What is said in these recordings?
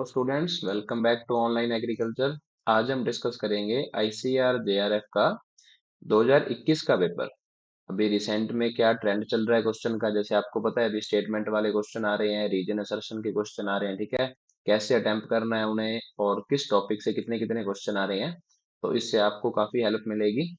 Students, welcome back to online agriculture. आज हम discuss करेंगे आईसीआर जेआरएफ का 2021 का पेपर। अभी रिसेंट में क्या ट्रेंड चल रहा है क्वेश्चन का, जैसे आपको पता है अभी स्टेटमेंट वाले क्वेश्चन आ रहे हैं, रीजन असर्शन के क्वेश्चन आ रहे हैं, ठीक है। कैसे अटेम्प्ट करना है उन्हें और किस टॉपिक से कितने कितने क्वेश्चन आ रहे हैं, तो इससे आपको काफी हेल्प मिलेगी।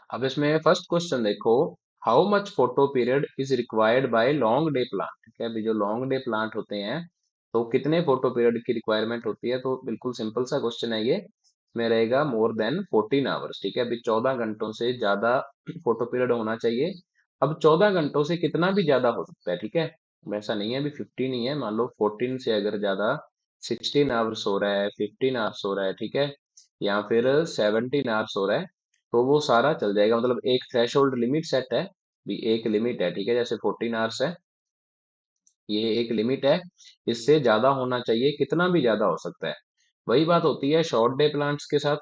अब इसमें फर्स्ट क्वेश्चन देखो, how much photo period is required by long day plant. ठीक है, अभी जो लॉन्ग डे प्लांट होते हैं तो कितने फोटो पीरियड की रिक्वायरमेंट होती है, तो बिल्कुल सिंपल सा क्वेश्चन है ये। इसमें रहेगा मोर देन 14 आवर्स। ठीक है, अभी 14 घंटों से ज्यादा फोटो पीरियड होना चाहिए। अब 14 घंटों से कितना भी ज्यादा हो सकता है, ठीक है। वैसा नहीं है, अभी 15 ही है, मान लो 14 से अगर ज्यादा 16 आवर्स हो रहा है, 15 आवर्स हो रहा है, ठीक है, या फिर 17 आवर्स हो रहा है, तो वो सारा चल जाएगा। मतलब एक थ्रेशोल्ड लिमिट सेट है, भी एक लिमिट है, ठीक है। जैसे 14 आवर्स है, ये एक लिमिट है, इससे ज्यादा होना चाहिए, कितना भी ज्यादा हो सकता है। वही बात होती है शॉर्ट डे प्लांट्स के साथ।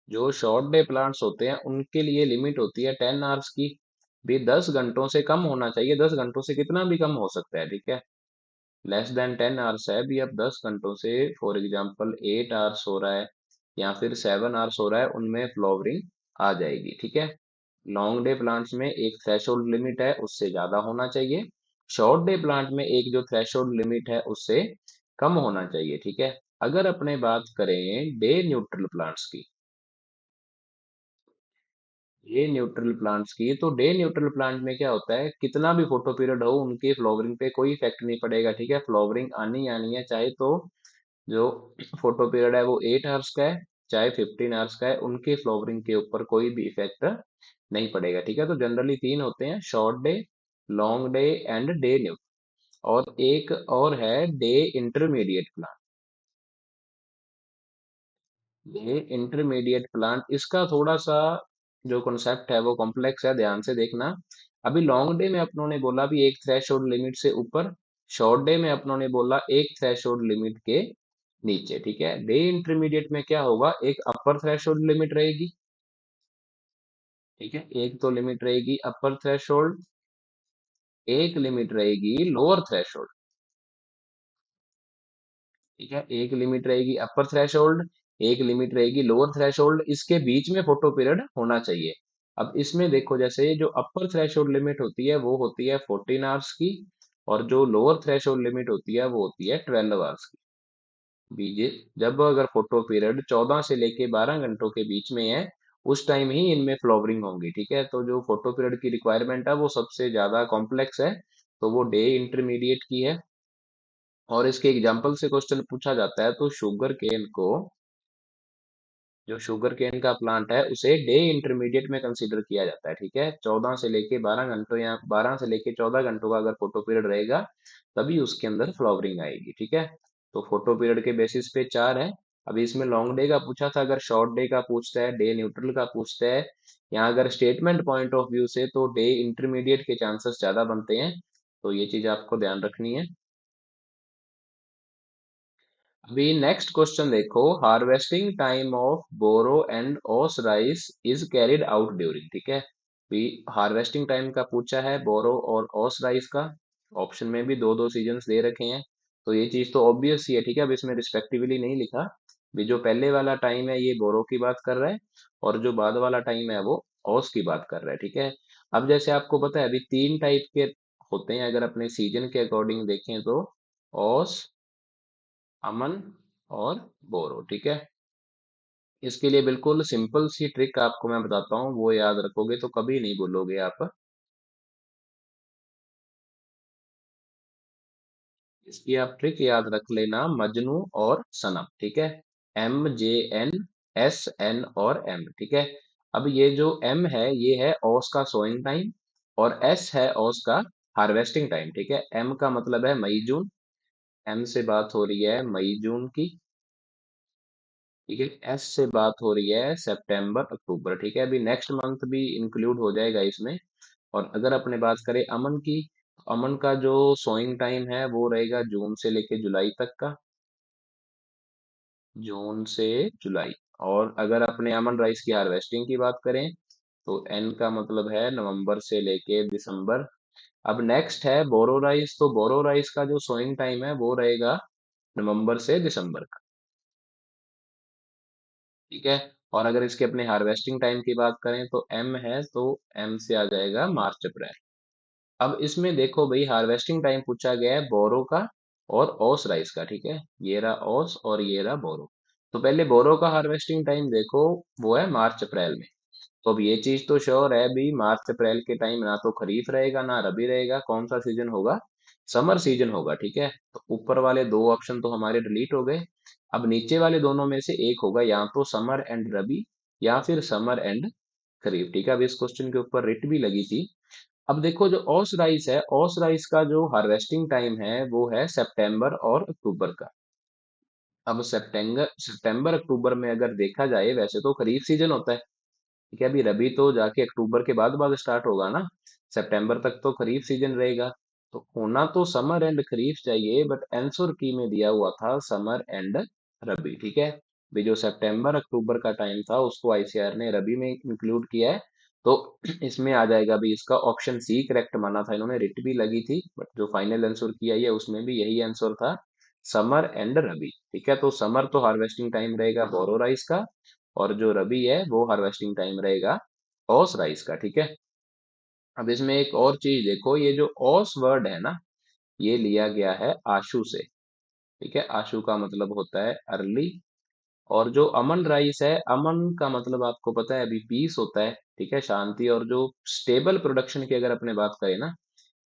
जो शॉर्ट डे प्लांट्स होते हैं उनके लिए लिमिट होती है 10 आवर्स की। भी 10 घंटों से कम होना चाहिए, 10 घंटों से कितना भी कम हो सकता है, ठीक है। लेस देन 10 आवर्स है, भी अब 10 घंटों से फॉर एग्जाम्पल 8 आवर्स हो रहा है या फिर 7 आवर्स हो रहा है, उनमें फ्लावरिंग आ जाएगी, ठीक है। लॉन्ग डे प्लांट्स में एक थ्रेशोल्ड लिमिट है, उससे ज्यादा होना चाहिए। शॉर्ट डे प्लांट में एक जो थ्रेशोल्ड लिमिट है उससे कम होना चाहिए, ठीक है। अगर अपने बात करें डे न्यूट्रल प्लांट्स की, डे न्यूट्रल प्लांट्स की, तो डे न्यूट्रल प्लांट में क्या होता है, कितना भी फोटो पीरियड हो उनके फ्लावरिंग पे कोई इफेक्ट नहीं पड़ेगा, ठीक है। फ्लावरिंग आनी आनी है, चाहे तो जो फोटो पीरियड है वो 8 आवर्स का है, चाहे 15 आवर्स का है, उनके फ्लावरिंग के ऊपर कोई भी इफेक्ट नहीं पड़ेगा, ठीक है। तो जनरली तीन होते हैं, short day, long day and day neutral. और एक और है day intermediate plant. Day intermediate plant, इसका थोड़ा सा जो कॉन्सेप्ट है वो कॉम्प्लेक्स है, ध्यान से देखना। अभी लॉन्ग डे में अपनों ने बोला भी एक थ्रेशोल्ड लिमिट से ऊपर, शॉर्ट डे में अपनों ने बोला एक थ्रेशोल्ड लिमिट के नीचे, ठीक है। डे इंटरमीडिएट में क्या होगा, एक अपर थ्रेशोल्ड लिमिट रहेगी, ठीक है। एक तो लिमिट रहेगी अपर थ्रेशोल्ड, एक लिमिट रहेगी लोअर थ्रेशोल्ड, ठीक है। एक लिमिट रहेगी अपर थ्रेशोल्ड, एक लिमिट रहेगी लोअर थ्रेशोल्ड, इसके बीच में फोटो पीरियड होना चाहिए। अब इसमें देखो, जैसे जो अपर थ्रेशोल्ड लिमिट होती है वो होती है 14 आवर्स की, और जो लोअर थ्रेशोल्ड लिमिट होती है वो होती है 12 आवर्स की। बीजे जब अगर फोटो पीरियड 14 से लेके 12 घंटों के बीच में है, उस टाइम ही इनमें फ्लावरिंग होंगी, ठीक है। तो जो फोटो पीरियड की रिक्वायरमेंट है वो सबसे ज्यादा कॉम्प्लेक्स है, तो वो डे इंटरमीडिएट की है। और इसके एग्जाम्पल से क्वेश्चन पूछा जाता है तो शुगर केन को, जो शुगर केन का प्लांट है उसे डे इंटरमीडिएट में कंसीडर किया जाता है, ठीक है। 14 से लेके 12 घंटों या 12 से लेके 14 घंटों का अगर फोटो पीरियड रहेगा, तभी उसके अंदर फ्लावरिंग आएगी, ठीक है। तो फोटो पीरियड के बेसिस पे चार है। अभी इसमें लॉन्ग डे का पूछा था, अगर शॉर्ट डे का पूछता है, डे न्यूट्रल का पूछता है, या अगर स्टेटमेंट पॉइंट ऑफ व्यू से तो डे इंटरमीडिएट के चांसेस ज्यादा बनते हैं। तो ये चीज आपको ध्यान रखनी है। अभी नेक्स्ट क्वेश्चन देखो, harvesting time of boro and aus rice is carried out during, ठीक है। भी हार्वेस्टिंग टाइम का पूछा है बोरो और ओस राइस का। ऑप्शन में भी दो दो सीजन्स दे रखे हैं, तो ये चीज तो ऑब्वियस ही है, ठीक है। अब इसमें रिस्पेक्टिवली नहीं लिखा, भी जो पहले वाला टाइम है ये बोरो की बात कर रहा है, और जो बाद वाला टाइम है वो ओस की बात कर रहा है, ठीक है। अब जैसे आपको पता है अभी तीन टाइप के होते हैं, अगर अपने सीजन के अकॉर्डिंग देखें तो ओस, अमन और बोरो, ठीक है। इसके लिए बिल्कुल सिंपल सी ट्रिक आपको मैं बताता हूँ, वो याद रखोगे तो कभी नहीं भूलोगे आप। इसकी आप ट्रिक याद रख लेना, मजनू और सनम, ठीक है। MJNSN और M, ठीक है। अब ये जो M है ये है ओस का सोइंग टाइम, और S है ओस का हार्वेस्टिंग टाइम, ठीक है। M का मतलब है मई जून, M से बात हो रही है मई जून की, ठीक है। एस से बात हो रही है सितंबर अक्टूबर, ठीक है। अभी नेक्स्ट मंथ भी इंक्लूड हो जाएगा इसमें। और अगर अपने बात करें अमन की, तो अमन का जो सोइंग टाइम है वो रहेगा जून से लेके जुलाई तक का, जून से जुलाई। और अगर अपने अमन राइस की हार्वेस्टिंग की बात करें, तो एन का मतलब है नवंबर से लेके दिसंबर। अब नेक्स्ट है बोरो राइस, तो बोरो राइस का जो सोइंग टाइम है वो रहेगा नवंबर से दिसंबर का, ठीक है। और अगर इसके अपने हार्वेस्टिंग टाइम की बात करें तो एम है, तो एम से आ जाएगा मार्च अप्रैल। अब इसमें देखो भाई, हार्वेस्टिंग टाइम पूछा गया है बोरो का और ओस राइस का, ठीक है। ये रहा ओस और ये रहा बोरो। तो पहले बोरो का हार्वेस्टिंग टाइम देखो, वो है मार्च अप्रैल में। तो अब ये चीज तो श्योर है भी, मार्च अप्रैल के टाइम ना तो खरीफ रहेगा ना रबी रहेगा, कौन सा सीजन होगा? समर सीजन होगा, ठीक है। तो ऊपर वाले दो ऑप्शन तो हमारे डिलीट हो गए। अब नीचे वाले दोनों में से एक होगा, या तो समर एंड रबी या फिर समर एंड खरीफ, ठीक है। अब इस क्वेश्चन के ऊपर रिट भी लगी थी। अब देखो जो ओस राइस है, ओस राइस का जो हार्वेस्टिंग टाइम है वो है सितंबर और अक्टूबर का। अब सितंबर सितंबर अक्टूबर में अगर देखा जाए, वैसे तो खरीफ सीजन होता है, ठीक है। अभी रबी तो जाके अक्टूबर के बाद बाद स्टार्ट होगा ना, सितंबर तक तो खरीफ सीजन रहेगा। तो होना तो समर एंड खरीफ चाहिए, बट आंसर की में दिया हुआ था समर एंड रबी, ठीक है। भी जो सितंबर अक्टूबर का टाइम था उसको आईसीआर ने रबी में इंक्लूड किया है। तो इसमें आ जाएगा भी, इसका ऑप्शन सी करेक्ट माना था इन्होंने, रिट भी लगी थी, बट जो फाइनल आंसर किया है उसमें भी यही आंसर था, समर एंड रबी, ठीक है। तो समर तो हार्वेस्टिंग टाइम रहेगा बोरो राइस का, और जो रबी है वो हार्वेस्टिंग टाइम रहेगा ओस राइस का, ठीक है। अब इसमें एक और चीज देखो, ये जो ओस वर्ड है ना, ये लिया गया है आशु से, ठीक है। आशु का मतलब होता है अर्ली। और जो अमन राइस है, अमन का मतलब आपको पता है अभी पीस होता है, ठीक है, शांति। और जो स्टेबल प्रोडक्शन की अगर अपने बात करें ना,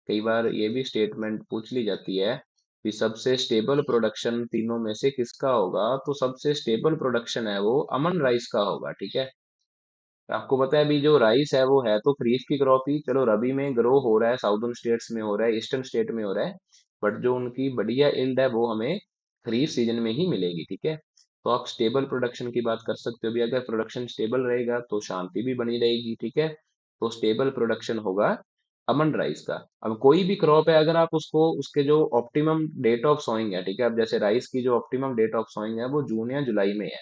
कई बार ये भी स्टेटमेंट पूछ ली जाती है कि सबसे स्टेबल प्रोडक्शन तीनों में से किसका होगा, तो सबसे स्टेबल प्रोडक्शन है वो अमन राइस का होगा, ठीक है। आपको पता है अभी जो राइस है वो है तो खरीफ की क्रॉप ही, चलो रबी में ग्रो हो रहा है, साउदर्न स्टेट्स में हो रहा है, ईस्टर्न स्टेट में हो रहा है, बट जो उनकी बढ़िया इल्ड है वो हमें खरीफ सीजन में ही मिलेगी, ठीक है। तो आप स्टेबल प्रोडक्शन की बात कर सकते हो भी, अगर प्रोडक्शन स्टेबल रहेगा तो शांति भी बनी रहेगी, ठीक है। तो स्टेबल प्रोडक्शन होगा अमन राइस का। अब कोई भी क्रॉप है, अगर आप उसको उसके जो ऑप्टिमम डेट ऑफ सोइंग है, ठीक है, अब जैसे राइस की जो ऑप्टिमम डेट ऑफ सोइंग है वो जून या जुलाई में है,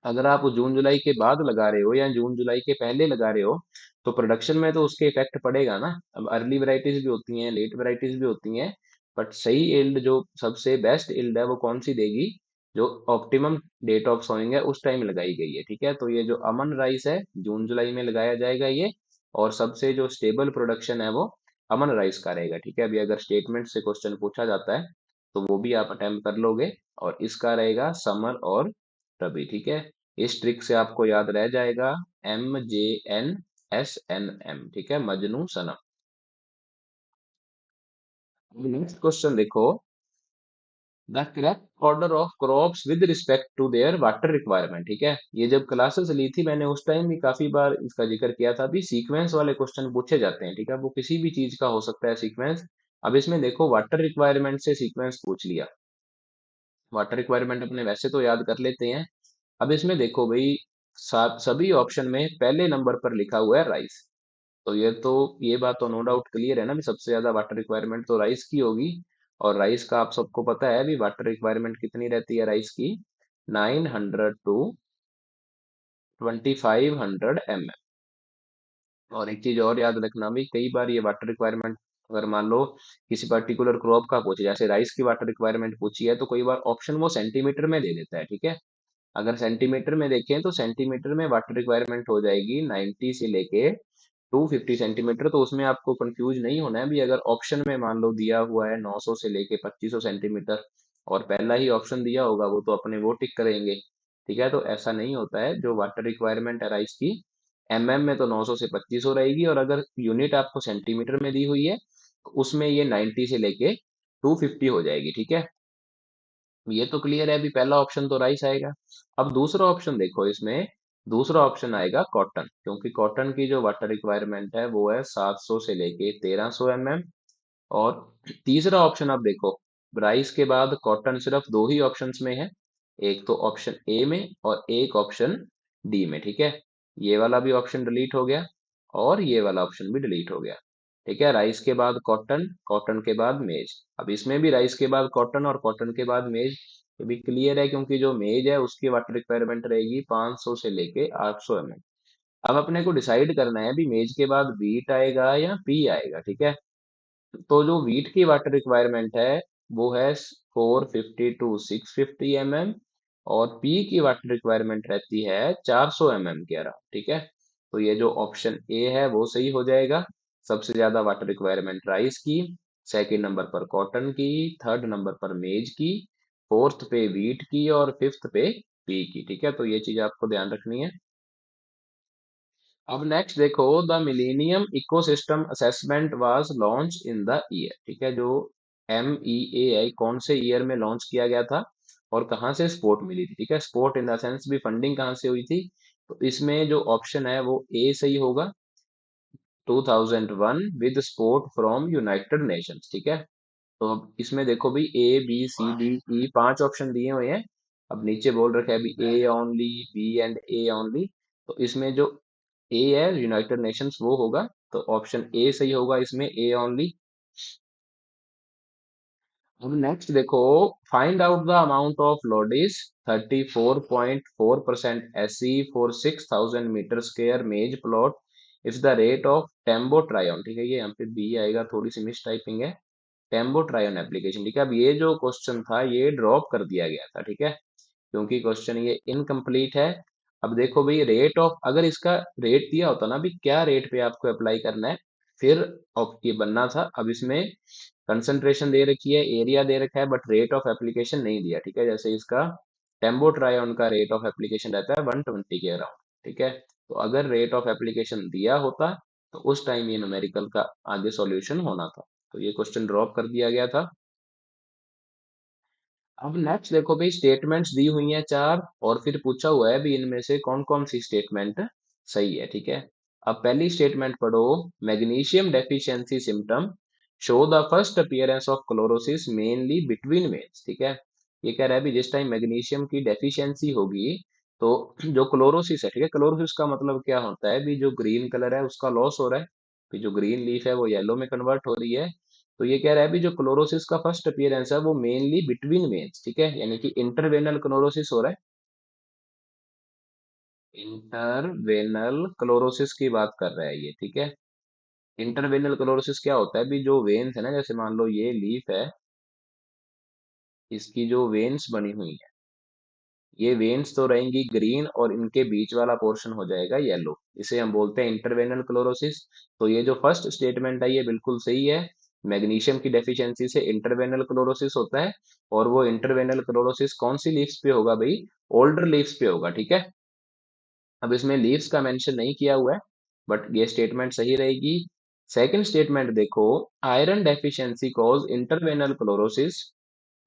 अगर आप जून जुलाई के बाद लगा रहे हो या जून जुलाई के पहले लगा रहे हो, तो प्रोडक्शन में तो उसके इफेक्ट पड़ेगा ना। अब अर्ली वैरायटीज भी होती हैं, लेट वैरायटीज भी होती हैं, बट सही इल्ड जो सबसे बेस्ट इल्ड है वो कौन सी देगी? जो ऑप्टिमम डेट ऑफ सोइंग है उस टाइम लगाई गई है, ठीक है। तो ये जो अमन राइस है जून जुलाई में लगाया जाएगा ये, और सबसे जो स्टेबल प्रोडक्शन है वो अमन राइस का रहेगा, ठीक है। अभी अगर स्टेटमेंट से क्वेश्चन पूछा जाता है तो वो भी आप अटेम्प्ट कर लोगे, और इसका रहेगा समर और रबी, ठीक है। इस ट्रिक से आपको याद रह जाएगा, MJNSNM, ठीक है, मजनू सनम। नेक्स्ट क्वेश्चन देखो, the correct order of crops with respect to their water requirement, ठीक है। ये जब क्लासेस ली थी मैंने उस टाइम भी काफी बार इसका जिक्र किया था, अभी सीक्वेंस वाले क्वेश्चन पूछे जाते हैं, ठीक है। वो किसी भी चीज का हो सकता है सीक्वेंस। अब इसमें देखो वाटर रिक्वायरमेंट से सीक्वेंस पूछ लिया, वाटर रिक्वायरमेंट अपने वैसे तो याद कर लेते हैं। अब इसमें देखो भाई, सभी ऑप्शन में पहले नंबर पर लिखा हुआ है राइस। तो ये बात तो नो डाउट क्लियर है ना भी, सबसे ज्यादा वाटर रिक्वायरमेंट तो राइस की होगी। और राइस का आप सबको पता है भी, वाटर रिक्वायरमेंट कितनी रहती है राइस की? 900 to 2500 ml। और एक चीज और याद रखना भी, कई बार ये वाटर रिक्वायरमेंट अगर मान लो किसी पर्टिकुलर क्रॉप का पूछे, जैसे राइस की वाटर रिक्वायरमेंट पूछी है, तो कई बार ऑप्शन वो सेंटीमीटर में दे देता है, ठीक है। अगर सेंटीमीटर में देखें तो सेंटीमीटर में वाटर रिक्वायरमेंट हो जाएगी 90 से लेके 250 सेंटीमीटर। तो उसमें आपको कंफ्यूज नहीं होना है भी, अगर ऑप्शन में मान लो दिया हुआ है 900 से लेके 2500 सेंटीमीटर, और पहला ही ऑप्शन दिया होगा वो तो अपने वो टिक करेंगे, ठीक है। तो ऐसा नहीं होता है, जो वाटर रिक्वायरमेंट है राइस की में तो 900 से 2500 रहेगी, और अगर यूनिट आपको सेंटीमीटर में दी हुई है तो उसमें ये 90 से लेके 250 हो जाएगी, ठीक है। ये तो क्लियर है, अभी पहला ऑप्शन तो राइस आएगा। अब दूसरा ऑप्शन देखो, इसमें दूसरा ऑप्शन आएगा कॉटन, क्योंकि कॉटन की जो वाटर रिक्वायरमेंट है वो है 700 से लेके 1300 mm। और तीसरा ऑप्शन आप देखो, राइस के बाद कॉटन सिर्फ दो ही ऑप्शंस में है, एक तो ऑप्शन ए में और एक ऑप्शन डी में, ठीक है। ये वाला भी ऑप्शन डिलीट हो गया, और ये वाला ऑप्शन भी डिलीट हो गया, ठीक है। राइस के बाद कॉटन, कॉटन के बाद मेज। अब इसमें भी राइस के बाद कॉटन और कॉटन के बाद मेज, ये भी क्लियर है, क्योंकि जो मेज है उसकी वाटर रिक्वायरमेंट रहेगी 500 से लेके 800 ml। अब अपने को डिसाइड करना है भी, मेज के बाद बीट आएगा या पी आएगा, ठीक है। तो जो वीट की वाटर रिक्वायरमेंट है वो है 450 to 650 mm, और पी की वाटर रिक्वायरमेंट रहती है 400 mm के अराउंड, ठीक है। तो ये जो ऑप्शन ए है वो सही हो जाएगा। सबसे ज्यादा वाटर रिक्वायरमेंट राइस की, सेकंड नंबर पर कॉटन की, थर्ड नंबर पर मेज की, फोर्थ पे वीट की, और फिफ्थ पे पी की, ठीक है। तो ये चीज आपको ध्यान रखनी है। अब नेक्स्ट देखो, the millennium ecosystem assessment was launch in the year, ठीक है। जो MEAI कौन से ईयर में लॉन्च किया गया था और कहाँ से सपोर्ट मिली थी, ठीक है। सपोर्ट इन द सेंस भी फंडिंग कहाँ से हुई थी। तो इसमें जो ऑप्शन है वो ए सही होगा, 2001, with support from United Nations, ठीक है। तो अब इसमें देखो भाई, A B C D E पांच ऑप्शन दिए हुए हैं। अब नीचे बोल रखा है अभी A only, B and A only. तो इसमें जो ए है यूनाइटेड नेशंस वो होगा। तो ऑप्शन ए सही होगा इसमें, ए ओनली। अब नेक्स्ट देखो, find out the amount of lodis 34.4% SE for 6000 metre square maize plot if the rate of tembo trion, ठीक है। ये यहाँ पे बी आएगा, थोड़ी सी मिस टाइपिंग है। टेम्बो ट्रायन एप्लीकेशन, ठीक है। अब ये जो क्वेश्चन था ये ड्रॉप कर दिया गया था, ठीक है, क्योंकि क्वेश्चन ये इनकम्प्लीट है। अब देखो भाई, रेट ऑफ, अगर इसका रेट दिया होता ना, भी क्या रेट पे आपको अप्लाई करना है, फिर ये बनना था। अब इसमें कंसंट्रेशन दे रखी है, एरिया दे रखा है, बट रेट ऑफ एप्लीकेशन नहीं दिया, ठीक है। जैसे इसका टेम्बो ट्रायन का रेट ऑफ एप्लीकेशन रहता है 120 के अराउंड, ठीक है। तो अगर रेट ऑफ एप्लीकेशन दिया होता तो उस टाइम ये न्यूमेरिकल का आगे सॉल्यूशन होना था। तो ये क्वेश्चन ड्रॉप कर दिया गया था। अब नेक्स्ट देखो भाई, स्टेटमेंट्स दी हुई हैं चार, और फिर पूछा हुआ है भी इनमें से कौन कौन सी स्टेटमेंट सही है, ठीक है। अब पहली स्टेटमेंट पढ़ो, magnesium deficiency symptom show the first appearance of chlorosis mainly between veins, ठीक है। ये कह रहा है भी जिस टाइम मैग्नीशियम की डेफिशिएंसी होगी तो जो क्लोरोसिस है, ठीक है, क्लोरोसिस का मतलब क्या होता है भी जो ग्रीन कलर है उसका लॉस हो रहा है, भी जो ग्रीन लीफ है वो येलो में कन्वर्ट हो रही है। तो ये कह रहा है भी जो क्लोरोसिस का फर्स्ट अपीयरेंस है वो मेनली बिटवीन वेन्स, ठीक है, यानी कि इंटरवेनल क्लोरोसिस हो रहा है। इंटरवेनल क्लोरोसिस की बात कर रहा है ये, ठीक है। इंटरवेनल क्लोरोसिस क्या होता है भी जो वेन्स है ना, जैसे मान लो ये लीफ है, इसकी जो वेन्स बनी हुई है, ये वेन्स तो रहेंगी ग्रीन और इनके बीच वाला पोर्शन हो जाएगा येलो, इसे हम बोलते हैं इंटरवेनल क्लोरोसिस। तो ये जो फर्स्ट स्टेटमेंट है ये बिल्कुल सही है। मैग्नीशियम की डेफिशिएंसी से इंटरवेनल क्लोरोसिस होता है, और वो इंटरवेनल क्लोरोसिस कौन सी लीव्स पे होगा भाई, ओल्डर लीव्स पे होगा, ठीक है। अब इसमें लीव्स का मेंशन नहीं किया हुआ है, बट ये स्टेटमेंट सही रहेगी। सेकंड स्टेटमेंट देखो, iron deficiency cause interveinal chlorosis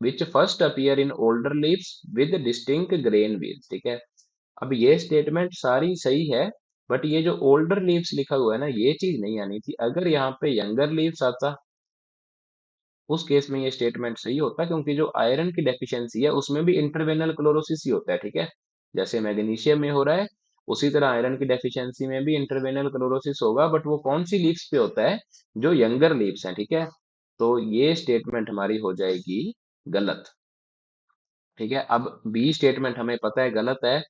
which first appear in older leaves with distinct grain wheels, ठीक है। अब ये स्टेटमेंट सारी सही है, बट ये जो ओल्डर लीव्स लिखा हुआ है ना, ये चीज नहीं आनी थी। अगर यहाँ पे यंगर लीव्स आता उस केस में ये स्टेटमेंट सही होता, क्योंकि जो आयरन की डेफिशिएंसी है उसमें भी इंटरवेनल क्लोरोसिस ही होता है, ठीक है। जैसे मैग्नीशियम में हो रहा है, उसी तरह आयरन की डेफिशिएंसी में भी इंटरवेनल क्लोरोसिस होगा, बट वो कौन सी लीव्स पे होता है, जो यंगर लीव्स हैं, ठीक है। तो ये स्टेटमेंट हमारी हो जाएगी गलत, ठीक है। अब बी स्टेटमेंट हमें पता है गलत है,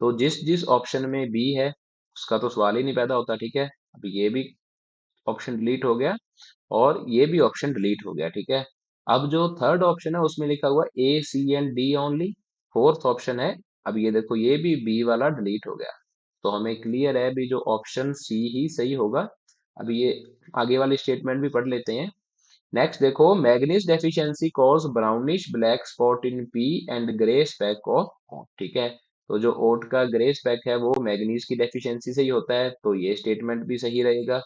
तो जिस जिस ऑप्शन में बी है उसका तो सवाल ही नहीं पैदा होता, ठीक है। अब ये भी ऑप्शन डिलीट हो गया, और ये भी ऑप्शन डिलीट हो गया, ठीक है। अब जो थर्ड ऑप्शन है उसमें लिखा हुआ A C and D only, fourth option है। अब ये देखो, ये भी बी वाला डिलीट हो गया। तो हमें क्लियर है भी जो ऑप्शन सी ही सही होगा। अब ये आगे वाली स्टेटमेंट भी पढ़ लेते हैं। नेक्स्ट देखो, manganese deficiency cause brownish black spot in pea and grey speck of oat, ठीक है। तो जो ओट का ग्रे स्पैक है वो मैग्नीज की डेफिशिएंसी से ही होता है, तो ये स्टेटमेंट भी सही रहेगा।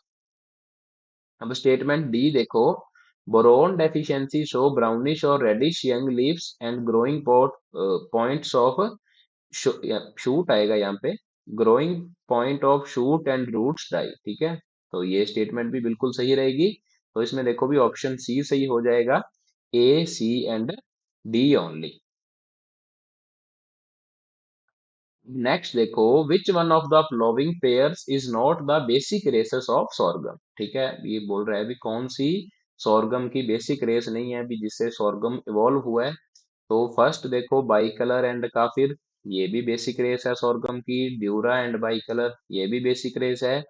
अब स्टेटमेंट डी देखो, बोरोन डेफिशिएंसी शो ब्राउनिश और reddish young leaves and growing points of shoot आएगा यहाँ पे, growing point of shoot and roots die, ठीक है। तो ये स्टेटमेंट भी बिल्कुल सही रहेगी। तो इसमें देखो भी ऑप्शन सी सही हो जाएगा, A C and D only. Next देखो, which one of the following pairs is not the basic races of sorghum, ठीक है। ये बोल रहा है भी कौन सी सोरगम की बेसिक रेस नहीं है भी जिससे सोरगम इवॉल्व हुआ है। तो फर्स्ट देखो, बाई कलर एंड काफिर, ये भी बेसिक रेस है सोरगम की। ड्यूरा एंड बाई कलर, ये भी बेसिक रेस है।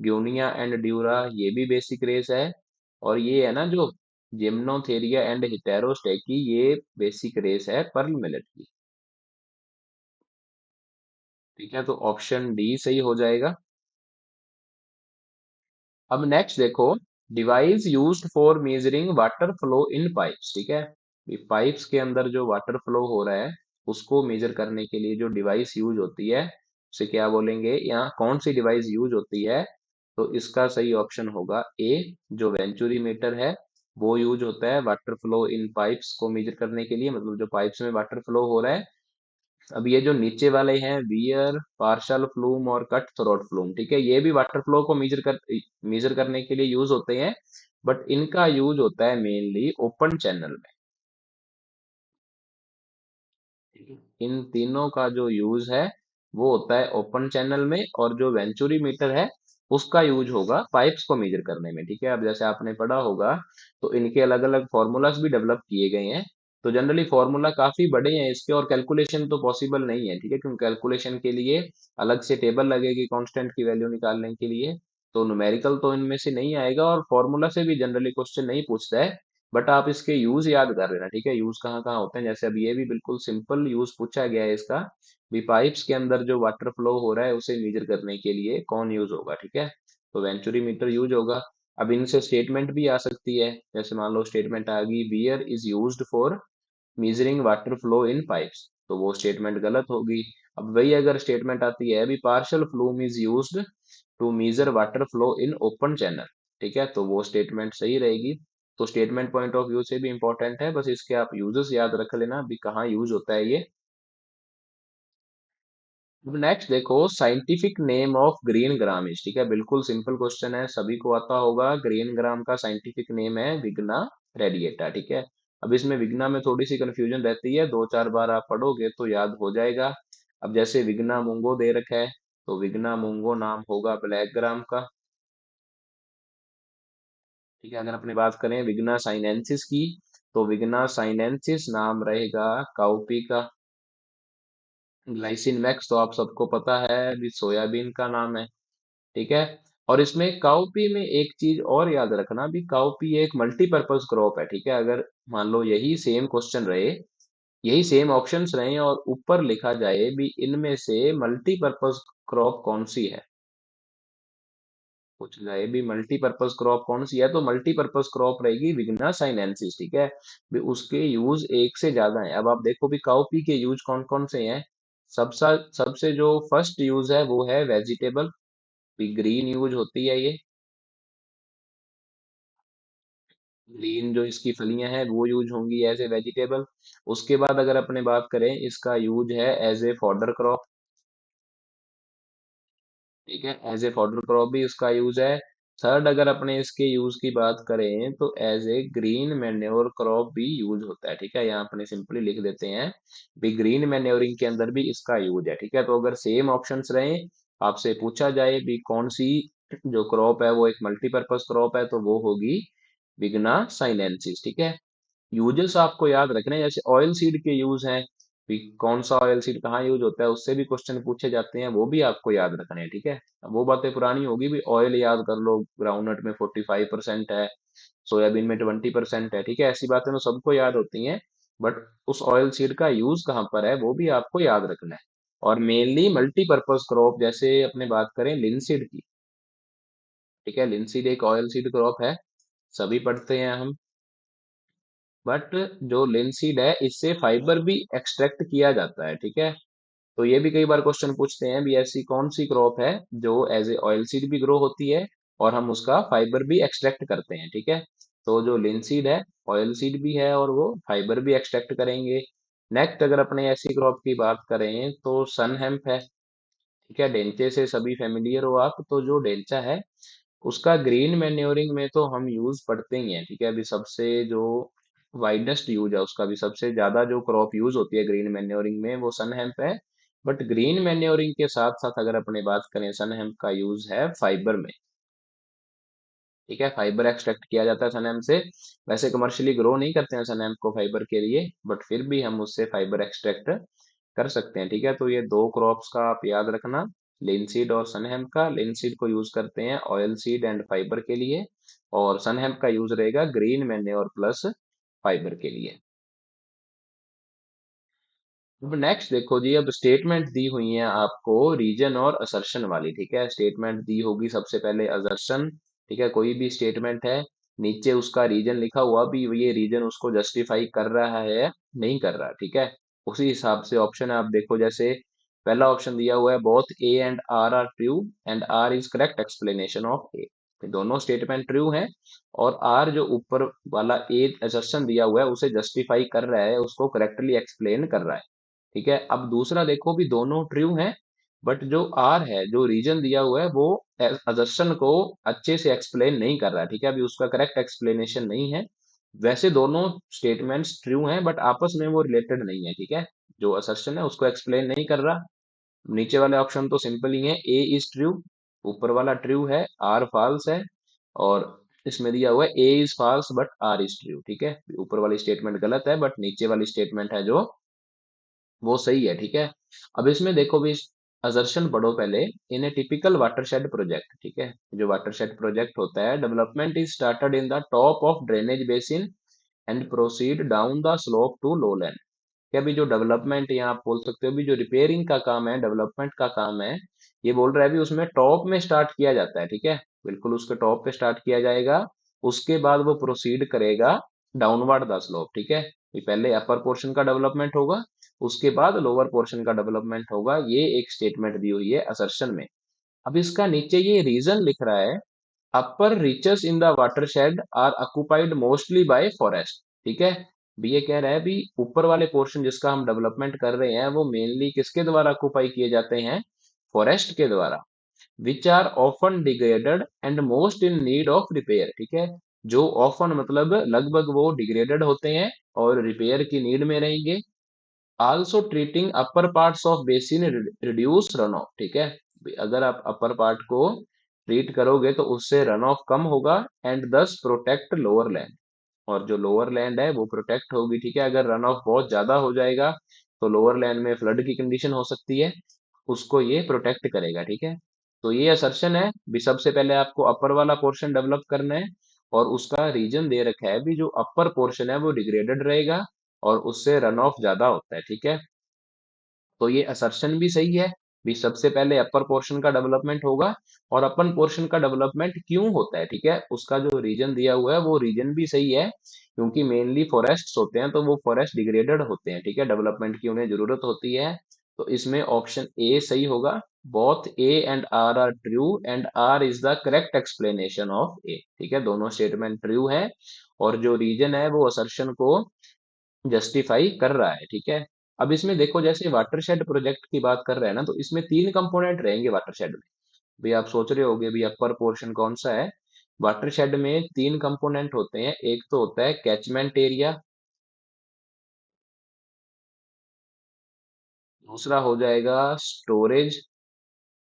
ग्यूनिया एंड ड्यूरा, ये भी बेसिक रेस है। और ये है ना जो जिम्नोथेरिया एंड हेटेरोस्टेकी, ये बेसिक रेस है पर्ल मिलेट की। ठीक है, तो ऑप्शन डी सही हो जाएगा। अब नेक्स्ट देखो, device used for measuring water flow in pipes. ठीक है, पाइप्स के अंदर जो वाटर फ्लो हो रहा है उसको मेजर करने के लिए जो डिवाइस यूज होती है उसे क्या बोलेंगे, यहाँ कौन सी डिवाइस यूज होती है? तो इसका सही ऑप्शन होगा ए, जो वेंचुरी मीटर है वो यूज होता है वाटर फ्लो इन पाइप्स को मेजर करने के लिए, मतलब जो पाइप्स में वाटर फ्लो हो रहा है। अब ये जो नीचे वाले हैं वियर, पार्शल फ्लूम और कट थ्रोट फ्लूम, ठीक है, ये भी वाटर फ्लो को मेजर करने के लिए यूज होते हैं, बट इनका यूज होता है मेनली ओपन चैनल में। इन तीनों का जो यूज है वो होता है ओपन चैनल में, और जो वेंचुरी मीटर है उसका यूज होगा पाइप्स को मेजर करने में। ठीक है, अब जैसे आपने पढ़ा होगा तो इनके अलग अलग फॉर्मूलाज भी डेवलप किए गए हैं। तो जनरली फॉर्मूला काफी बड़े हैं इसके, और कैलकुलेशन तो पॉसिबल नहीं है। ठीक है, क्योंकि कैलकुलेशन के लिए अलग से टेबल लगेगी कांस्टेंट की वैल्यू निकालने के लिए, तो न्यूमेरिकल तो इनमें से नहीं आएगा, और फॉर्मूला से भी जनरली क्वेश्चन नहीं पूछता है। बट आप इसके यूज याद कर लेना। ठीक है, यूज कहाँ कहाँ होते हैं, जैसे अब ये भी बिल्कुल सिंपल यूज पूछा गया है इसका, भी पाइप्स के अंदर जो वाटर फ्लो हो रहा है उसे मेजर करने के लिए कौन यूज होगा। ठीक है, तो वेंचुरी मीटर यूज होगा। अब इनसे स्टेटमेंट भी आ सकती है, जैसे मान लो स्टेटमेंट आ गई wear is used for measuring water flow in pipes, तो वो स्टेटमेंट गलत होगी। अब वही अगर स्टेटमेंट आती है अभी partial flume is used to measure water flow in open channel, ठीक है, तो वो स्टेटमेंट सही रहेगी। तो स्टेटमेंट पॉइंट ऑफ व्यू से भी इंपॉर्टेंट है, बस इसके आप यूजेस याद रख लेना भी कहाँ यूज होता है ये। अब नेक्स्ट देखो, scientific name of green gram is, ठीक है, बिल्कुल सिंपल क्वेश्चन है, सभी को आता होगा। ग्रीन ग्राम का साइंटिफिक नेम है विग्ना रेडिएटा। ठीक है, अब इसमें विग्ना में थोड़ी सी कंफ्यूजन रहती है, दो चार बार आप पढ़ोगे तो याद हो जाएगा। अब जैसे विग्ना मुंगो दे रखा है, तो विग्ना मुंगो नाम होगा ब्लैक ग्राम का। ठीक है, अगर अपनी बात करें विग्ना साइनेंसिस की, तो विग्ना साइनेंसिस नाम रहेगा काउपी का। ग्लाइसिन मैक्स तो आप सबको पता है भी सोयाबीन का नाम है। ठीक है, और इसमें काउपी में एक चीज और याद रखना भी, काउपी एक मल्टीपर्पज क्रॉप है। ठीक है, अगर मान लो यही सेम क्वेश्चन रहे, यही सेम ऑप्शंस रहे और ऊपर लिखा जाए भी इनमें से मल्टीपर्पज क्रॉप कौन सी है, पूछ जाए भी मल्टीपर्पज क्रॉप कौन सी है, तो मल्टीपर्पज क्रॉप रहेगी विग्ना साइनेंसिस। ठीक है, भी उसके यूज एक से ज्यादा है। अब आप देखो भी काउपी के यूज कौन कौन से हैं। सबसे सबसे जो फर्स्ट यूज है वो है वेजिटेबल, भी ग्रीन यूज होती है ये, ग्रीन जो इसकी फलियां हैं वो यूज होंगी एज ए वेजिटेबल। उसके बाद अगर अपने बात करें इसका यूज है एज ए फॉडर क्रॉप। ठीक है, एज ए फॉडर क्रॉप भी इसका यूज है। थर्ड अगर अपने इसके यूज की बात करें तो as a green manure crop भी यूज होता है। ठीक है, यहाँ अपने सिंपली लिख देते हैं भी ग्रीन मैन्योरिंग के अंदर भी इसका यूज है। ठीक है, तो अगर सेम ऑप्शंस रहे, आपसे पूछा जाए भी कौन सी जो क्रॉप है वो एक मल्टीपर्पज क्रॉप है, तो वो होगी विग्ना साइनेंसिस। ठीक है, यूजेस आपको याद रखने हैं, जैसे ऑयल सीड के यूज हैं, भी कौन सा ऑयल सीड कहाँ यूज होता है उससे भी क्वेश्चन पूछे जाते हैं, वो भी आपको याद रखने हैं। ठीक है, अब वो बातें पुरानी होगी भी ऑयल याद कर लो, ग्राउंडनट में 45% है, सोयाबीन में 20% है। ठीक है, ऐसी बातें तो सबको याद होती हैं, बट उस ऑयल सीड का यूज कहाँ पर है वो भी आपको याद रखना है। और मेनली मल्टीपर्पज क्रॉप, जैसे अपने बात करें लिनसीड की, ठीक है, लिनसीड एक ऑयल सीड क्रॉप है, सभी पढ़ते हैं हम। बट जो लिनसीड है इससे फाइबर भी एक्सट्रैक्ट किया जाता है। ठीक है, तो ये भी कई बार क्वेश्चन पूछते हैं भी ऐसी कौन सी क्रॉप है जो एज ए ऑयल सीड भी ग्रो होती है और हम उसका फाइबर भी एक्सट्रैक्ट करते हैं। ठीक है, तो जो लिनसीड है ऑयल सीड भी है और वो फाइबर भी एक्सट्रैक्ट करेंगे। नेक्स्ट अगर अपने ऐसी क्रॉप की बात करें तो सन हेम्प है। ठीक है, डेंचे से सभी फेमिलियर हो आप, तो जो डेंचा है उसका ग्रीन मैन्योरिंग में तो हम यूज पढ़ते ही हैं। ठीक है, अभी सबसे जो वाइडेस्ट यूज है उसका भी सबसे ज्यादा जो क्रॉप यूज होती है ग्रीन मैन्योरिंग में वो सन हेम्प है। बट ग्रीन मैन्योरिंग के साथ साथ अगर अपने बात करें सन हेम्प का यूज है फाइबर में। ठीक है, फाइबर एक्सट्रैक्ट किया जाता है सन हेम्प से। वैसे कमर्शियली ग्रो नहीं करते हैं सन हेम्प को फाइबर के लिए, बट फिर भी हम उससे फाइबर एक्सट्रैक्ट कर सकते हैं। ठीक है, तो ये दो क्रॉप्स का आप याद रखना। लिनसीड और सनहेम्प का। लिनसीड को यूज करते हैं ऑयल सीड एंड फाइबर के लिए, और सनहेम्प का यूज रहेगा ग्रीन मैन्योर प्लस फाइबर के लिए। अब नेक्स्ट देखो जी, अब स्टेटमेंट दी हुई है आपको रीजन और असर्शन वाली, ठीक है। स्टेटमेंट दी होगी सबसे पहले असर्शन, ठीक है। कोई भी स्टेटमेंट है, नीचे उसका रीजन लिखा हुआ भी, ये रीजन उसको जस्टिफाई कर रहा है नहीं कर रहा, ठीक है। उसी हिसाब से ऑप्शन है, आप देखो जैसे पहला ऑप्शन दिया हुआ है both A and R true and R is correct explanation of A. दोनों स्टेटमेंट ट्रू हैं, और आर जो ऊपर वाला ए असर्शन दिया हुआ है उसे जस्टिफाई कर रहा है, उसको करेक्टली एक्सप्लेन कर रहा है, ठीक है। अब दूसरा देखो भी दोनों ट्रू हैं, बट जो आर है, जो रीजन दिया हुआ है, वो अजर्शन को अच्छे से एक्सप्लेन नहीं कर रहा है, ठीक है। अभी उसका करेक्ट एक्सप्लेनेशन नहीं है। वैसे दोनों स्टेटमेंट्स ट्रू हैं, बट आपस में वो रिलेटेड नहीं है, ठीक है। जो असर्शन है उसको एक्सप्लेन नहीं कर रहा। नीचे वाले ऑप्शन तो सिंपल ही है, ए इज ट्रू, ऊपर वाला ट्रू है, आर फॉल्स है। और इसमें दिया हुआ है A is false but R is true, ठीक है। ऊपर वाली स्टेटमेंट गलत है, बट नीचे वाली स्टेटमेंट है जो वो सही है, ठीक है। अब इसमें देखो भी, असर्शन पढ़ो पहले। In a typical watershed project, ठीक है, जो वाटरशेड प्रोजेक्ट होता है, development is started in the top of drainage basin and proceed down the slope to lowland. क्या भी जो डेवलपमेंट, यहाँ आप बोल सकते हो भी जो रिपेयरिंग का काम है, डेवलपमेंट का काम है, ये बोल रहा है भी उसमें टॉप में स्टार्ट किया जाता है, ठीक है। बिल्कुल उसके टॉप पे स्टार्ट किया जाएगा, उसके बाद वो प्रोसीड करेगा डाउनवर्ड द स्लोप, ठीक है। ये पहले अपर पोर्शन का डेवलपमेंट होगा, उसके बाद लोअर पोर्शन का डेवलपमेंट होगा। ये एक स्टेटमेंट दी हुई है असर्शन में। अब इसका नीचे ये रीजन लिख रहा है, upper reaches in the watershed are occupied mostly by forest, ठीक है। भी ये कह रहा है भी ऊपर वाले पोर्शन जिसका हम डेवलपमेंट कर रहे हैं, वो मेनली किसके द्वारा ऑक्युपाई किए जाते हैं, फॉरेस्ट के द्वारा। Which are often degraded and most in need of repair, ठीक है। जो ऑफन मतलब लगभग वो डिग्रेडेड होते हैं और रिपेयर की नीड में रहेंगे। Also treating upper parts of basin reduce run of, ठीक है। अगर आप अपर पार्ट को ट्रीट करोगे तो उससे रन ऑफ कम होगा, एंड दस प्रोटेक्ट लोअर लैंड, और जो लोअर लैंड है वो प्रोटेक्ट होगी, ठीक है। अगर रन ऑफ बहुत ज्यादा हो जाएगा तो लोअर लैंड में फ्लड की कंडीशन हो सकती है, उसको ये प्रोटेक्ट करेगा, ठीक है। तो ये असर्शन है भी, सबसे पहले आपको अपर वाला पोर्शन डेवलप करना है, और उसका रीजन दे रखा है भी जो अपर पोर्शन है वो डिग्रेडेड रहेगा और उससे रन ऑफ ज्यादा होता है, ठीक है। तो ये असर्शन भी सही है भी, सबसे पहले अपर पोर्शन का डेवलपमेंट होगा, और अपर पोर्शन का डेवलपमेंट क्यों होता है, ठीक है, उसका जो रीजन दिया हुआ है वो रीजन भी सही है, क्योंकि मेनली फॉरेस्ट होते हैं तो वो फॉरेस्ट डिग्रेडेड होते हैं, ठीक है, डेवलपमेंट की उन्हें जरूरत होती है। तो इसमें ऑप्शन ए सही होगा, both A and R true and R is the correct explanation of A, ठीक है। दोनों स्टेटमेंट ट्रू है, और जो रीजन है वो असर्शन को जस्टिफाई कर रहा है, ठीक है। अब इसमें देखो जैसे वाटरशेड प्रोजेक्ट की बात कर रहे हैं ना, तो इसमें तीन कंपोनेंट रहेंगे वाटरशेड में। भी आप सोच रहे होगे भी अपर पोर्शन कौन सा है। वाटरशेड में तीन कंपोनेंट होते हैं, एक तो होता है कैचमेंट एरिया, दूसरा हो जाएगा स्टोरेज,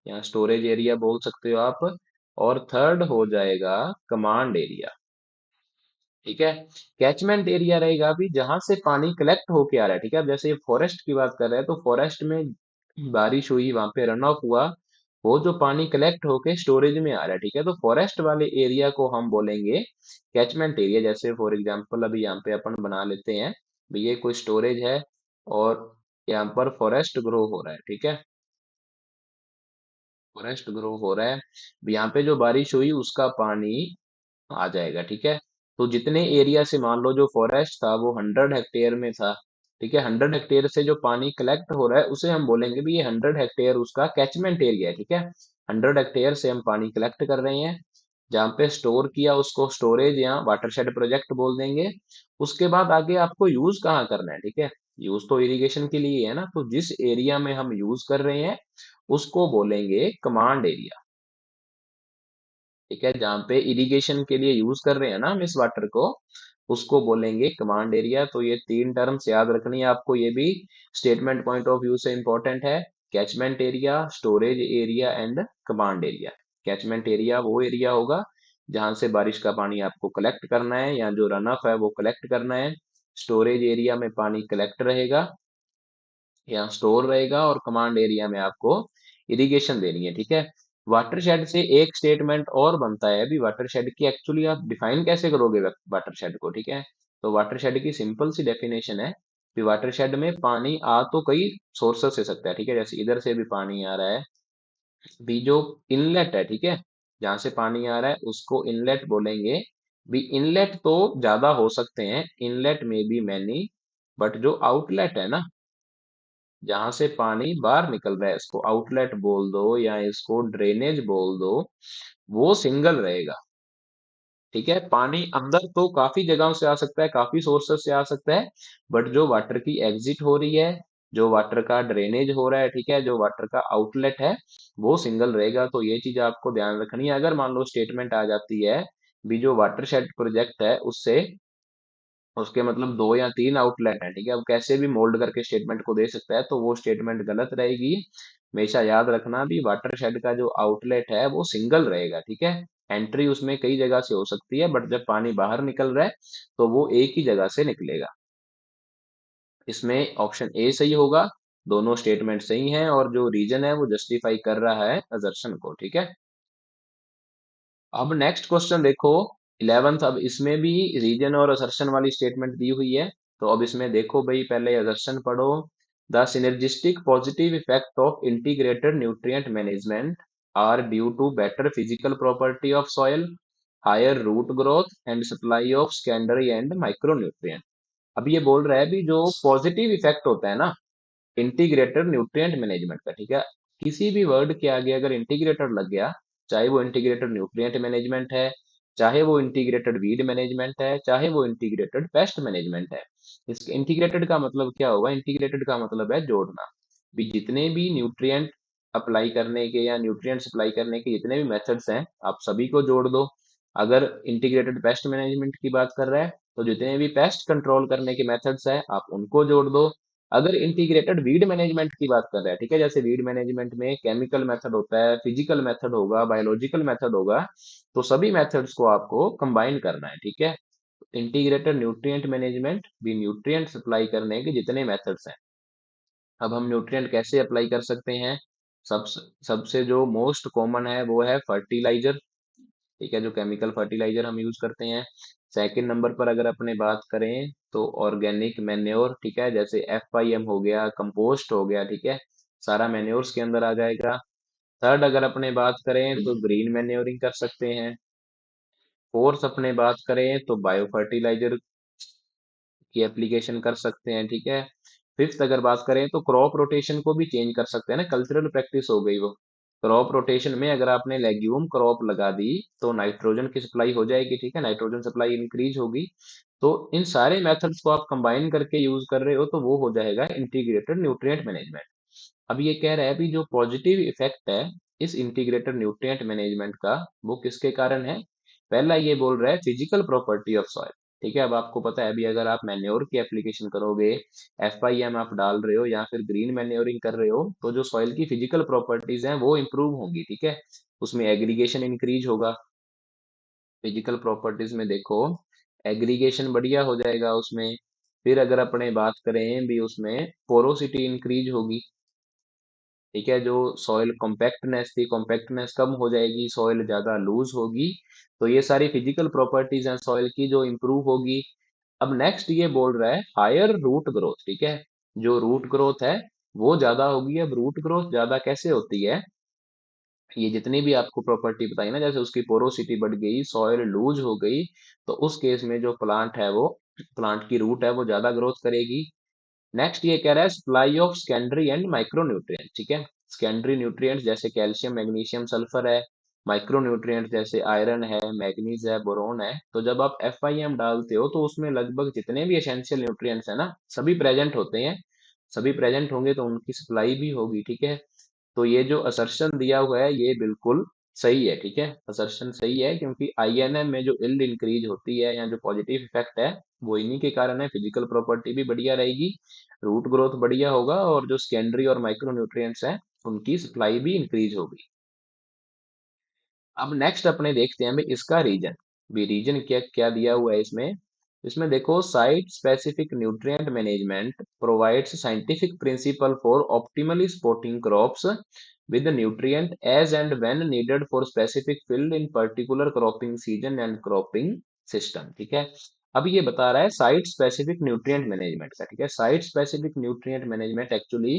या स्टोरेज एरिया बोल सकते हो आप, और थर्ड हो जाएगा कमांड एरिया, ठीक है। कैचमेंट एरिया रहेगा अभी जहां से पानी कलेक्ट होके आ रहा है, ठीक है। अब जैसे फॉरेस्ट की बात कर रहे हैं तो फॉरेस्ट में बारिश हुई, वहां पे रन ऑफ हुआ, वो जो पानी कलेक्ट होके स्टोरेज में आ रहा है, ठीक है। तो फॉरेस्ट वाले एरिया को हम बोलेंगे कैचमेंट एरिया। जैसे फॉर एग्जांपल अभी यहाँ पे अपन बना लेते हैं, भी ये कोई स्टोरेज है, और यहाँ पर फॉरेस्ट ग्रो हो रहा है, ठीक है, फॉरेस्ट ग्रो हो रहा है। भी यहाँ पे जो बारिश हुई उसका पानी आ जाएगा, ठीक है। तो जितने एरिया से, मान लो जो फॉरेस्ट था वो 100 हेक्टेयर में था, ठीक है, 100 हेक्टेयर से जो पानी कलेक्ट हो रहा है उसे हम बोलेंगे भी ये 100 हेक्टेयर उसका कैचमेंट एरिया है, ठीक है। 100 हेक्टेयर से हम पानी कलेक्ट कर रहे हैं, जहाँ पे स्टोर किया उसको स्टोरेज या वाटरशेड प्रोजेक्ट बोल देंगे। उसके बाद आगे आपको यूज कहाँ करना है, ठीक है। यूज तो इरिगेशन के लिए है ना, तो जिस एरिया में हम यूज कर रहे हैं उसको बोलेंगे कमांड एरिया, ठीक है। जहाँ पे इरिगेशन के लिए यूज कर रहे हैं ना हम इस वाटर को, उसको बोलेंगे कमांड एरिया। तो ये तीन टर्म्स याद रखनी है आपको, ये भी स्टेटमेंट पॉइंट ऑफ व्यू से इंपॉर्टेंट है। Catchment area, storage area and command area. Catchment area वो एरिया होगा जहां से बारिश का पानी आपको कलेक्ट करना है, या जो रन ऑफ है वो कलेक्ट करना है। स्टोरेज एरिया में पानी कलेक्ट रहेगा या स्टोर रहेगा, और कमांड एरिया में आपको इरिगेशन देनी है, ठीक है। वाटरशेड से एक स्टेटमेंट और बनता है अभी, वाटरशेड की एक्चुअली आप डिफाइन कैसे करोगे वाटरशेड को, ठीक है। तो वाटरशेड की सिंपल सी डेफिनेशन है कि वाटरशेड में पानी आ तो कई सोर्सेस से सकता है, ठीक है। जैसे इधर से भी पानी आ रहा है, भी जो इनलेट है, ठीक है, जहां से पानी आ रहा है उसको इनलेट बोलेंगे। भी इनलेट तो ज्यादा हो सकते हैं, इनलेट में भी मैनी, बट जो आउटलेट है ना, जहां से पानी बाहर निकल रहा है, इसको आउटलेट बोल दो या इसको ड्रेनेज बोल दो, वो सिंगल रहेगा, ठीक है। पानी अंदर तो काफी जगहों से आ सकता है, काफी सोर्सेस से आ सकता है, बट जो वाटर की एग्जिट हो रही है, जो वाटर का ड्रेनेज हो रहा है, ठीक है, जो वाटर का आउटलेट है, वो सिंगल रहेगा। तो ये चीज आपको ध्यान रखनी है। अगर मान लो स्टेटमेंट आ जाती है भी जो वाटरशेड प्रोजेक्ट है उससे, उसके मतलब दो या तीन आउटलेट है, ठीक है, अब कैसे भी मोल्ड करके स्टेटमेंट को दे सकता है, तो वो स्टेटमेंट गलत रहेगी। हमेशा याद रखना भी वाटरशेड का जो आउटलेट है वो सिंगल रहेगा, ठीक है। एंट्री उसमें कई जगह से हो सकती है, बट जब पानी बाहर निकल रहा है तो वो एक ही जगह से निकलेगा। इसमें ऑप्शन ए सही होगा, दोनों स्टेटमेंट सही हैं, और जो रीजन है वो जस्टिफाई कर रहा है असर्शन को, ठीक है। अब नेक्स्ट क्वेश्चन देखो, 11th। अब इसमें भी रीजन और असर्शन वाली स्टेटमेंट दी हुई है। तो अब इसमें देखो भाई, पहले असर्शन पढ़ो। The synergistic positive effect of integrated nutrient management are due to better physical property of soil, higher root growth and supply of secondary and micro nutrient. अब ये बोल रहा है भी जो पॉजिटिव इफेक्ट होता है ना इंटीग्रेटेड न्यूट्रिएंट मैनेजमेंट का, ठीक है, किसी भी वर्ड के आगे अगर इंटीग्रेटेड लग गया, चाहे वो इंटीग्रेटेड न्यूट्रिएंट मैनेजमेंट है, चाहे वो इंटीग्रेटेड वीड मैनेजमेंट है, चाहे वो इंटीग्रेटेड पेस्ट मैनेजमेंट है। इस इंटीग्रेटेड का मतलब क्या होगा, इंटीग्रेटेड का मतलब है जोड़ना। भी जितने भी न्यूट्रिएंट अप्लाई करने के या न्यूट्रिएंट सप्लाई करने के जितने भी मेथड्स हैं, आप सभी को जोड़ दो। अगर इंटीग्रेटेड पेस्ट मैनेजमेंट की बात कर रहा है, तो जितने भी पेस्ट कंट्रोल करने के मेथड्स हैं आप उनको जोड़ दो। अगर इंटीग्रेटेड वीड मैनेजमेंट की बात कर रहा है, ठीक है, जैसे वीड मैनेजमेंट में केमिकल मेथड होता है, फिजिकल मेथड होगा, बायोलॉजिकल मेथड होगा, तो सभी मेथड्स को आपको कंबाइन करना है, ठीक है। इंटीग्रेटेड न्यूट्रिएंट मैनेजमेंट भी न्यूट्रिएंट सप्लाई करने के जितने मेथड्स हैं। अब हम न्यूट्रिएंट कैसे अप्लाई कर सकते हैं, सब सबसे जो मोस्ट कॉमन है वो है फर्टिलाइजर, ठीक है, जो केमिकल फर्टिलाइजर हम यूज करते हैं। सेकंड नंबर पर अगर अपने बात करें तो ऑर्गेनिक मैन्योर, ठीक है, जैसे FIM हो गया, कंपोस्ट हो गया, ठीक है, सारा मैन्योर्स के अंदर आ जाएगा। थर्ड अगर अपने बात करें तो ग्रीन मैन्योरिंग कर सकते हैं। फोर्थ अपने बात करें तो बायो फर्टिलाइजर की एप्लीकेशन कर सकते हैं, ठीक है। फिफ्थ अगर बात करें तो क्रॉप रोटेशन को भी चेंज कर सकते हैं ना, कल्चरल प्रैक्टिस हो गई वो। क्रॉप रोटेशन में अगर आपने लेग्यूम क्रॉप लगा दी तो नाइट्रोजन की सप्लाई हो जाएगी, ठीक है, नाइट्रोजन सप्लाई इंक्रीज होगी। तो इन सारे मेथड्स को आप कंबाइन करके यूज कर रहे हो तो वो हो जाएगा इंटीग्रेटेड न्यूट्रिएंट मैनेजमेंट। अब ये कह रहा है भी जो पॉजिटिव इफेक्ट है इस इंटीग्रेटेड न्यूट्रिएंट मैनेजमेंट का, वो किसके कारण है। पहला ये बोल रहा है फिजिकल प्रॉपर्टी ऑफ सॉइल, ठीक है। अब आपको पता है अभी अगर आप मैन्योर की एप्लीकेशन करोगे, FIM आप डाल रहे हो या फिर ग्रीन मैन्योरिंग कर रहे हो, तो जो सॉइल की फिजिकल प्रॉपर्टीज हैं वो इंप्रूव होंगी, ठीक है। उसमें एग्रीगेशन इंक्रीज होगा। फिजिकल प्रॉपर्टीज में देखो, एग्रीगेशन बढ़िया हो जाएगा उसमें। फिर अगर अपने बात करें भी उसमें पोरोसिटी इंक्रीज होगी, ठीक है, जो सॉइल कॉम्पैक्टनेस थी, कॉम्पैक्टनेस कम हो जाएगी, सॉइल ज्यादा लूज होगी। तो ये सारी फिजिकल प्रॉपर्टीज हैं सॉइल की जो इंप्रूव होगी। अब नेक्स्ट ये बोल रहा है हायर रूट ग्रोथ, ठीक है, जो रूट ग्रोथ है वो ज्यादा होगी। अब रूट ग्रोथ ज्यादा कैसे होती है, ये जितनी भी आपको प्रॉपर्टी बताई ना, जैसे उसकी पोरोसिटी बढ़ गई, सॉइल लूज हो गई, तो उस केस में जो प्लांट है वो, प्लांट की रूट है वो ज्यादा ग्रोथ करेगी। नेक्स्ट ये कह रहा है supply of secondary and micro nutrient, ठीक है। सेकेंडरी न्यूट्रिएंट्स जैसे कैल्शियम, मैग्नीशियम, सल्फर है। माइक्रो न्यूट्रिएंट्स जैसे आयरन है, मैग्नीज है, बोरोन है। तो जब आप FIM डालते हो तो उसमें लगभग जितने भी एसेंशियल न्यूट्रिएंट्स है ना, सभी प्रेजेंट होते हैं। सभी प्रेजेंट होंगे तो उनकी सप्लाई भी होगी, ठीक है। तो ये जो असर्शन दिया हुआ है ये बिल्कुल सही है, ठीक है, असर्शन सही है, क्योंकि INM में जो इल्ड इंक्रीज होती है या जो पॉजिटिव इफेक्ट है वो इन्हीं के कारण है। फिजिकल प्रॉपर्टी भी बढ़िया रहेगी, रूट ग्रोथ बढ़िया होगा, और जो सेकेंडरी और माइक्रो न्यूट्रिएंट्स हैं उनकी सप्लाई भी इंक्रीज होगी। अब नेक्स्ट अपने देखते हैं भाई इसका रीजन, भी रीजन क्या क्या दिया हुआ है इसमें। इसमें देखो, site specific nutrient management provides scientific principle for optimally spotting crops with the nutrient as and when needed for specific field in particular cropping season and cropping system। ठीक है, अब ये बता रहा है साइट स्पेसिफिक न्यूट्रिएंट मैनेजमेंट का। ठीक है, site specific nutrient management actually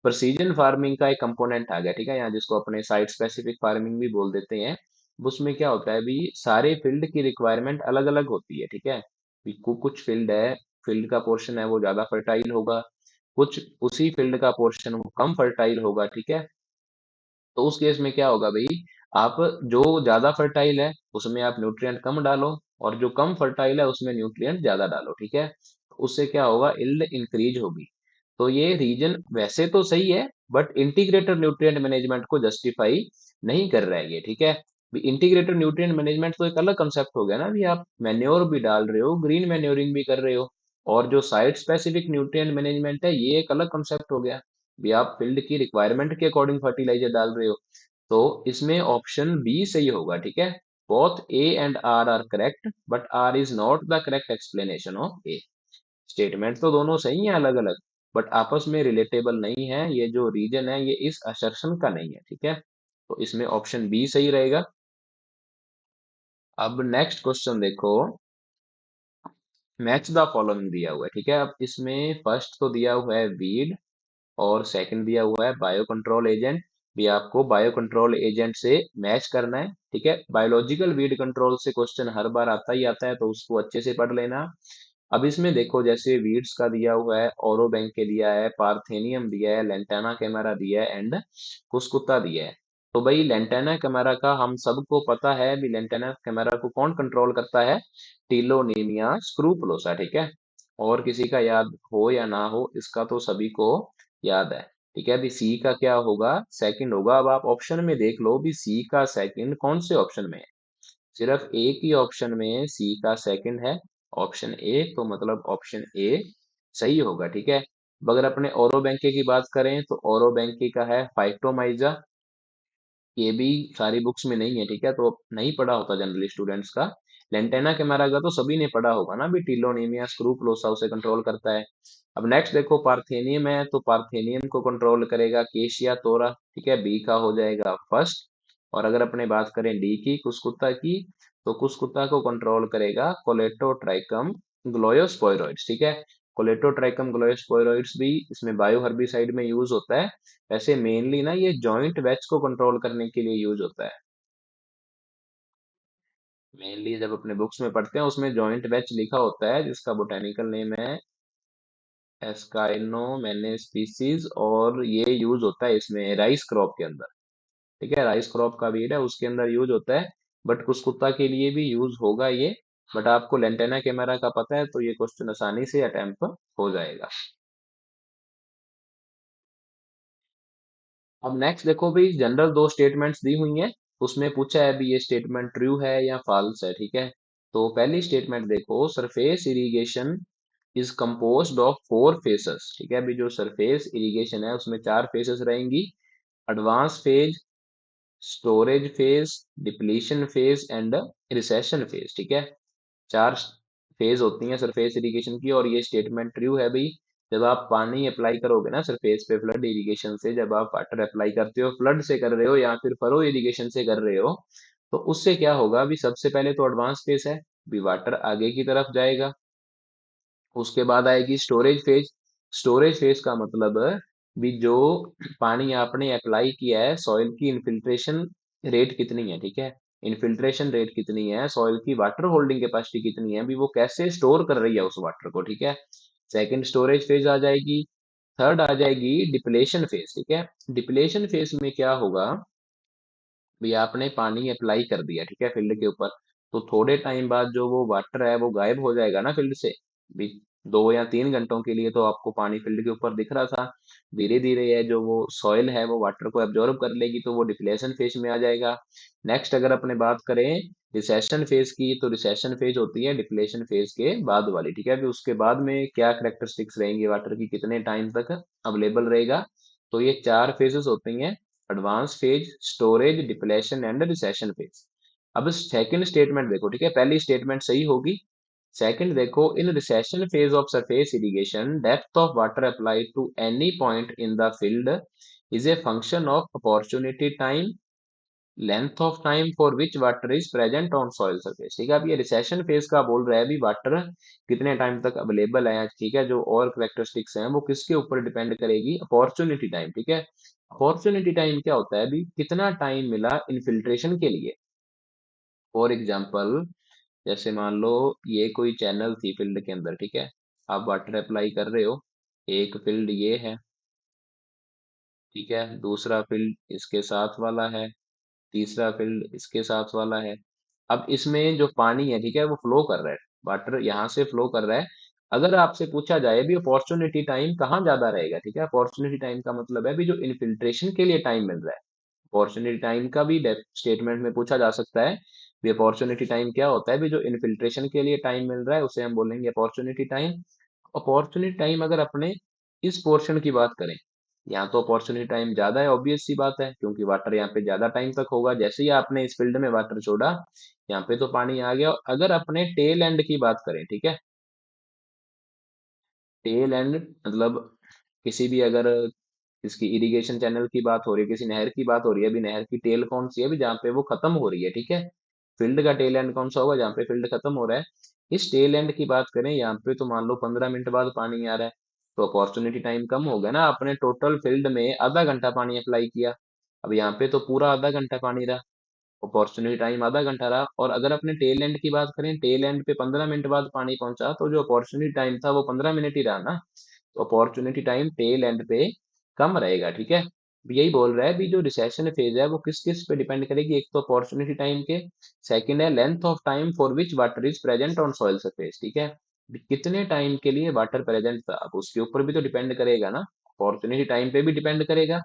precision farming का एक कंपोनेंट आ गया। ठीक है, यहाँ जिसको अपने साइट स्पेसिफिक फार्मिंग भी बोल देते हैं। उसमें क्या होता है भी, सारे फील्ड की रिक्वायरमेंट अलग अलग होती है। ठीक है, भी कुछ फील्ड है, फील्ड का पोर्शन है वो ज्यादा फर्टाइल होगा, कुछ उसी फील्ड का पोर्शन वो कम फर्टाइल होगा। ठीक है, तो उस केस में क्या होगा भाई, आप जो ज्यादा फर्टाइल है उसमें आप न्यूट्रिएंट कम डालो, और जो कम फर्टाइल है उसमें न्यूट्रिएंट ज्यादा डालो। ठीक है, उससे क्या होगा, इल्ड इंक्रीज होगी। तो ये रीजन वैसे तो सही है, बट इंटीग्रेटेड न्यूट्रिएंट मैनेजमेंट को जस्टिफाई नहीं कर रहा है ये। ठीक है, इंटीग्रेटेड न्यूट्रिएंट मैनेजमेंट तो एक अलग कंसेप्ट हो गया ना, भी आप मैन्योर भी डाल रहे हो, ग्रीन मैन्योरिंग भी कर रहे हो, और जो साइट स्पेसिफिक न्यूट्रिएंट मैनेजमेंट है ये एक अलग कंसेप्ट हो गया, भी आप फील्ड की रिक्वायरमेंट के अकॉर्डिंग फर्टिलाइजर डाल रहे हो। तो इसमें ऑप्शन बी सही होगा। ठीक है, both A and R correct, but R is not the correct explanation of A. Statement तो दोनों सही है अलग अलग, बट आपस में रिलेटेबल नहीं है, ये जो रीजन है ये इस असर्शन का नहीं है। ठीक है, तो इसमें ऑप्शन बी सही रहेगा। अब नेक्स्ट क्वेश्चन देखो, मैच द फॉलोइंग दिया हुआ है। ठीक है, अब इसमें फर्स्ट तो दिया हुआ है वीड, और सेकंड दिया हुआ है बायो कंट्रोल एजेंट। भी आपको बायो कंट्रोल एजेंट से मैच करना है। ठीक है, बायोलॉजिकल वीड कंट्रोल से क्वेश्चन हर बार आता ही आता है, तो उसको अच्छे से पढ़ लेना। अब इसमें देखो, जैसे वीड्स का दिया हुआ है, ओरो बैंक के दिया है, पार्थेनियम दिया है, लेंटाना कैमेरा दिया है, एंड कुस्कुत्ता दिया है। तो भाई लेंटाना कैमेरा का हम सबको पता है भी, लेंटाना कैमेरा को कौन कंट्रोल करता है, टीलोनीमिया स्क्रूपुलोसा। ठीक है, और किसी का याद हो या ना हो, इसका तो सभी को याद है। ठीक है, अभी सी का क्या होगा, सेकंड होगा। अब आप ऑप्शन में देख लो भी, सी का सेकंड कौन से ऑप्शन में है, सिर्फ एक ही ऑप्शन में सी का सेकंड है, ऑप्शन ए, तो मतलब ऑप्शन ए सही होगा। ठीक है, अब अगर अपने ओरो बैंके की बात करें, तो ओरो बैंके का है फाइटोमाइजा। ये भी सारी बुक्स में नहीं है। ठीक है, तो नहीं पढ़ा होता जनरली स्टूडेंट्स का। लेंटेना कैमेरा का तो सभी ने पढ़ा होगा ना भी, टीलोनीमिया स्क्रूपुलोसा उसे कंट्रोल करता है। अब नेक्स्ट देखो, पार्थेनियम है, तो पार्थेनियम को कंट्रोल करेगा केशिया तोरा। ठीक है, बी का हो जाएगा फर्स्ट। और अगर अपने बात करें डी की, कुस्कुत्ता की, तो कुस्कुत्ता को कंट्रोल करेगा कोलेटोट्राइकम ग्लोयोस्पोइरोइड्स। ठीक है, कोलेटोट्राइकम ग्लोयोस्पोइरोइड्स भी इसमें बायो हर्बिसाइड में यूज होता है। वैसे मेनली ना ये जॉइंट वेच को कंट्रोल करने के लिए यूज होता है। मेनली जब अपने बुक्स में पढ़ते हैं उसमें जॉइंट वेच लिखा होता है, जिसका बोटेनिकल नेम है एस्काइनो स्पीसीज, और ये यूज होता है इसमें राइस क्रॉप के अंदर। ठीक है, राइस क्रॉप का वीड है उसके अंदर यूज होता है, बट कुछ कुत्ता के लिए भी यूज होगा ये। बट आपको लेंटेना कैमेरा का पता है, तो ये क्वेश्चन आसानी से अटेम्प्ट हो जाएगा। अब नेक्स्ट देखो भाई, जनरल दो स्टेटमेंट्स दी हुई हैं, उसमें पूछा है भी ये स्टेटमेंट ट्रू है या फॉल्स है। ठीक है, तो पहली स्टेटमेंट देखो, surface irrigation is composed of four faces. ठीक है, अभी जो सरफेस इरिगेशन है उसमें चार फेसेस रहेंगी, advance phase, storage phase, depletion phase, and recession phase. ठीक है, चार फेज होती हैं सरफेस इरिगेशन की, और ये स्टेटमेंट ट्रू है भाई। जब आप पानी अप्लाई करोगे ना सरफेस पे फ्लड इरिगेशन से, जब आप वाटर अप्लाई करते हो, फ्लड से कर रहे हो या फिर फरो इरिगेशन से कर रहे हो, तो उससे क्या होगा, अभी सबसे पहले तो एडवांस फेज है, भी वाटर आगे की तरफ जाएगा। उसके बाद आएगी स्टोरेज फेज। स्टोरेज फेज का मतलब भी, जो पानी आपने अप्लाई किया है, सॉइल की इनफिल्ट्रेशन रेट कितनी है। ठीक है, इनफिल्ट्रेशन रेट कितनी है, सॉइल की वाटर होल्डिंग कैपेसिटी कितनी है, भी वो कैसे स्टोर कर रही है उस वाटर को। ठीक है, सेकंड स्टोरेज फेज आ जाएगी। थर्ड आ जाएगी डिप्लेशन फेज। ठीक है, डिप्लेशन फेज में क्या होगा, भी आपने पानी अप्लाई कर दिया, ठीक है, फील्ड के ऊपर, तो थोड़े टाइम बाद जो वो वाटर है वो गायब हो जाएगा ना फील्ड से। भी 2 या 3 घंटों के लिए तो आपको पानी फील्ड के ऊपर दिख रहा था, धीरे धीरे ये जो वो सॉइल है वो वाटर को एब्जॉर्ब कर लेगी, तो वो डिप्लेशन फेज में आ जाएगा। नेक्स्ट अगर अपने बात करें रिसेशन फेज की, तो रिसेशन फेज होती है डिप्लेशन फेज के बाद वाली। ठीक है, फिर उसके बाद में क्या करेक्टरिस्टिक्स रहेंगी वाटर की, कितने टाइम तक अवेलेबल रहेगा, तो ये चार फेजेस होती हैं, advance phase, storage, depletion and recession phase. अब सेकंड स्टेटमेंट देखो। ठीक है, पहली स्टेटमेंट सही होगी। सेकंड देखो, in recession phase of surface irrigation depth of water applied to any point in the field is a function of opportunity time, length of time for which water is present on soil surface. ठीक है, अब ये recession phase का बोल रहा है, अभी water कितने टाइम तक अवेलेबल है। ठीक है, जो और करेक्टरिस्टिक्स हैं वो किसके ऊपर डिपेंड करेगी, अपॉर्चुनिटी टाइम। ठीक है, अपॉर्चुनिटी टाइम क्या होता है, अभी कितना टाइम मिला इनफिल्ट्रेशन के लिए। फॉर एग्जाम्पल, जैसे मान लो ये कोई चैनल थी फील्ड के अंदर। ठीक है, आप वाटर अप्लाई कर रहे हो, एक फील्ड ये है, ठीक है, दूसरा फील्ड इसके साथ वाला है, तीसरा फील्ड इसके साथ वाला है। अब इसमें जो पानी है, ठीक है, वो फ्लो कर रहा है, वाटर यहाँ से फ्लो कर रहा है। अगर आपसे पूछा जाए भी अपॉर्चुनिटी टाइम कहाँ ज्यादा रहेगा, ठीक है, अपॉर्चुनिटी टाइम का मतलब है भी जो इन्फिल्ट्रेशन के लिए टाइम मिल रहा है। अपॉर्चुनिटी टाइम का भी स्टेटमेंट में पूछा जा सकता है भी अपॉर्चुनिटी टाइम क्या होता है, भी जो इन्फिल्ट्रेशन के लिए टाइम मिल रहा है उसे हम बोलेंगे अपॉर्चुनिटी टाइम। अपॉर्चुनिटी टाइम अगर अपने इस पोर्शन की बात करें, यहाँ तो अपॉर्चुनिटी टाइम ज्यादा है, ऑब्वियस सी बात है, क्योंकि वाटर यहाँ पे ज्यादा टाइम तक होगा। जैसे ही आपने इस फील्ड में वाटर छोड़ा, यहाँ पे तो पानी आ गया। अगर अपने टेल एंड की बात करें, ठीक है, टेल एंड मतलब किसी भी अगर इसकी इरिगेशन चैनल की बात हो रही है, किसी नहर की बात हो रही है, अभी नहर की टेल कौन सी है, अभी जहाँ पे वो खत्म हो रही है। ठीक है, फील्ड का टेल एंड कौन सा होगा, जहाँ पे फील्ड खत्म हो रहा है। इस टेल एंड की बात करें, यहाँ पे तो मान लो 15 मिनट बाद पानी आ रहा है, तो अपॉर्चुनिटी टाइम कम हो गया ना। आपने टोटल फील्ड में आधा घंटा पानी अप्लाई किया, अब यहाँ पे तो पूरा आधा घंटा पानी रहा, अपॉर्चुनिटी टाइम आधा घंटा रहा। और अगर अपने टेल एंड की बात करें, टेल एंड पे 15 मिनट बाद पानी पहुंचा, तो जो अपॉर्चुनिटी टाइम था वो 15 मिनट ही रहा ना। तो अपॉर्चुनिटी टाइम टेल एंड पे कम रहेगा। ठीक है, अब यही बोल रहा है भी जो रिसेशन फेज है वो किस किस पे डिपेंड करेगी, एक तो अपॉर्चुनिटी टाइम के, सेकंड है length of time for which water is present on soil surface. ठीक है, भी कितने टाइम के लिए वाटर प्रेजेंट था, अब उसके ऊपर भी तो डिपेंड करेगा ना, अपॉर्चुनिटी टाइम पे भी डिपेंड करेगा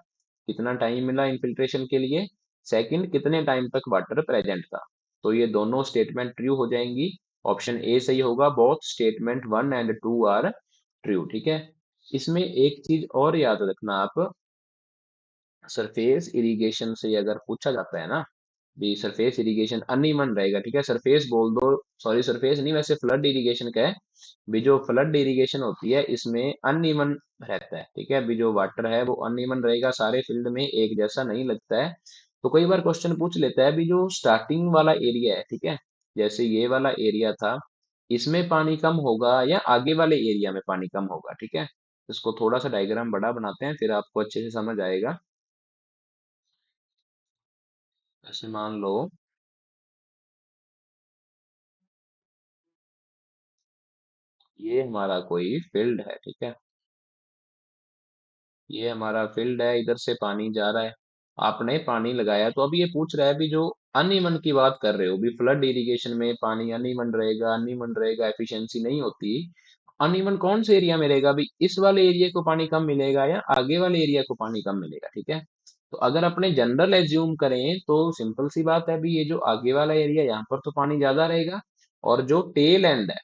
कितना टाइम मिला इनफिल्ट्रेशन के लिए, सेकंड कितने टाइम तक वाटर प्रेजेंट था। तो ये दोनों स्टेटमेंट ट्रू हो जाएंगी, ऑप्शन ए सही होगा, both statement 1 and 2 are true. ठीक है, इसमें एक चीज और याद रखना आप, सरफेस इरिगेशन से अगर पूछा जाता है ना, भी सरफेस इरिगेशन अनइवन रहेगा। ठीक है, सरफेस बोल दो, सॉरी सरफेस नहीं, वैसे फ्लड इरिगेशन का है, भी जो फ्लड इरिगेशन होती है इसमें अनइवन रहता है। ठीक है, भी जो वाटर है वो अनइवन रहेगा, सारे फील्ड में एक जैसा नहीं लगता है। तो कई बार क्वेश्चन पूछ लेता है भी जो स्टार्टिंग वाला एरिया है, ठीक है, जैसे ये वाला एरिया था, इसमें पानी कम होगा या आगे वाले एरिया में पानी कम होगा। ठीक है, इसको थोड़ा सा डायग्राम बड़ा बनाते हैं, फिर आपको अच्छे से समझ आएगा। ऐसे मान लो ये हमारा कोई फील्ड है, ठीक है, ये हमारा फील्ड है, इधर से पानी जा रहा है, आपने पानी लगाया। तो अभी ये पूछ रहा है भी जो अनइवन की बात कर रहे हो, भी फ्लड इरिगेशन में पानी अनइवन रहेगा, एफिशिएंसी नहीं होती। अनइवन कौन से एरिया में रहेगा, अभी इस वाले एरिया को पानी कम मिलेगा या आगे वाले एरिया को पानी कम मिलेगा। ठीक है, तो अगर अपने जनरल एज्यूम करें तो सिंपल सी बात है, भी ये जो आगे वाला एरिया यहाँ पर तो पानी ज्यादा रहेगा, और जो टेल एंड है,